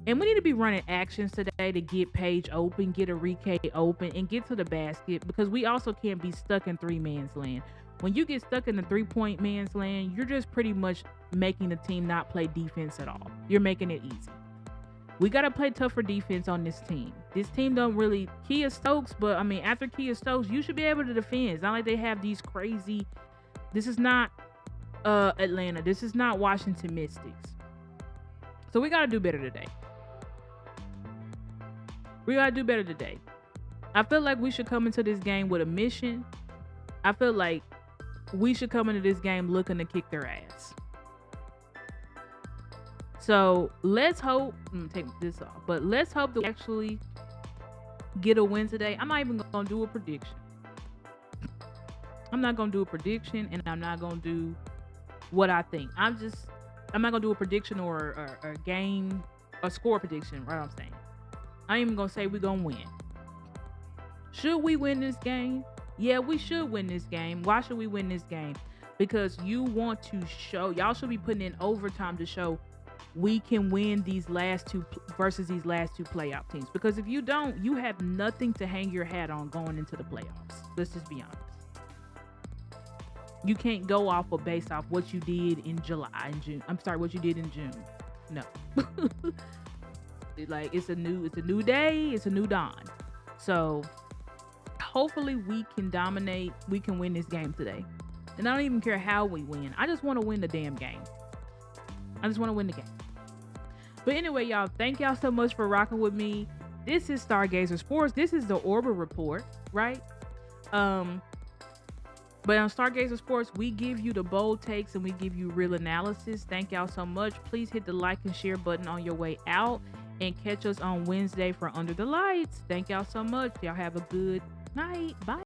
and we need to be running actions today to get Paige open, get Enrique open, and get to the basket, because we also can't be stuck in 3-man's land. When you get stuck in the 3-point man's land, you're just pretty much making the team not play defense at all. You're making it easy. We got to play tougher defense on this team. This team don't really... Kia Stokes, but, I mean, after Kia Stokes, you should be able to defend. It's not like they have these crazy... This is not Atlanta. This is not Washington Mystics. So we got to do better today. We gotta do better today. I feel like we should come into this game with a mission. I feel like we should come into this game looking to kick their ass. So let's hope. I'm gonna take this off, but let's hope that we actually get a win today. I'm not even gonna do a prediction. I'm not gonna do a prediction, and I'm not gonna do what I think. I'm not gonna do a prediction or a game, a score prediction. Right? I'm saying. I ain't even gonna say we're gonna win. Should we win this game? Yeah, we should win this game. Why should we win this game? Because you want to show, y'all should be putting in overtime to show we can win these last two versus these last two playoff teams. Because if you don't, you have nothing to hang your hat on going into the playoffs. Let's just be honest. You can't go off or base off what you did in July and June. I'm sorry, what you did in June. No. Like it's a new day, it's a new dawn. So hopefully we can dominate, we can win this game today. And I don't even care how we win. I just want to win the damn game. I just want to win the game. But anyway, y'all, thank y'all so much for rocking with me. This is Stargazer Sports. This is the Orbit Report, right? But on Stargazer Sports, we give you the bold takes and we give you real analysis. Thank y'all so much. Please hit the like and share button on your way out and catch us on Wednesday for Under the Lights. Thank y'all so much. Y'all have a good night. Bye.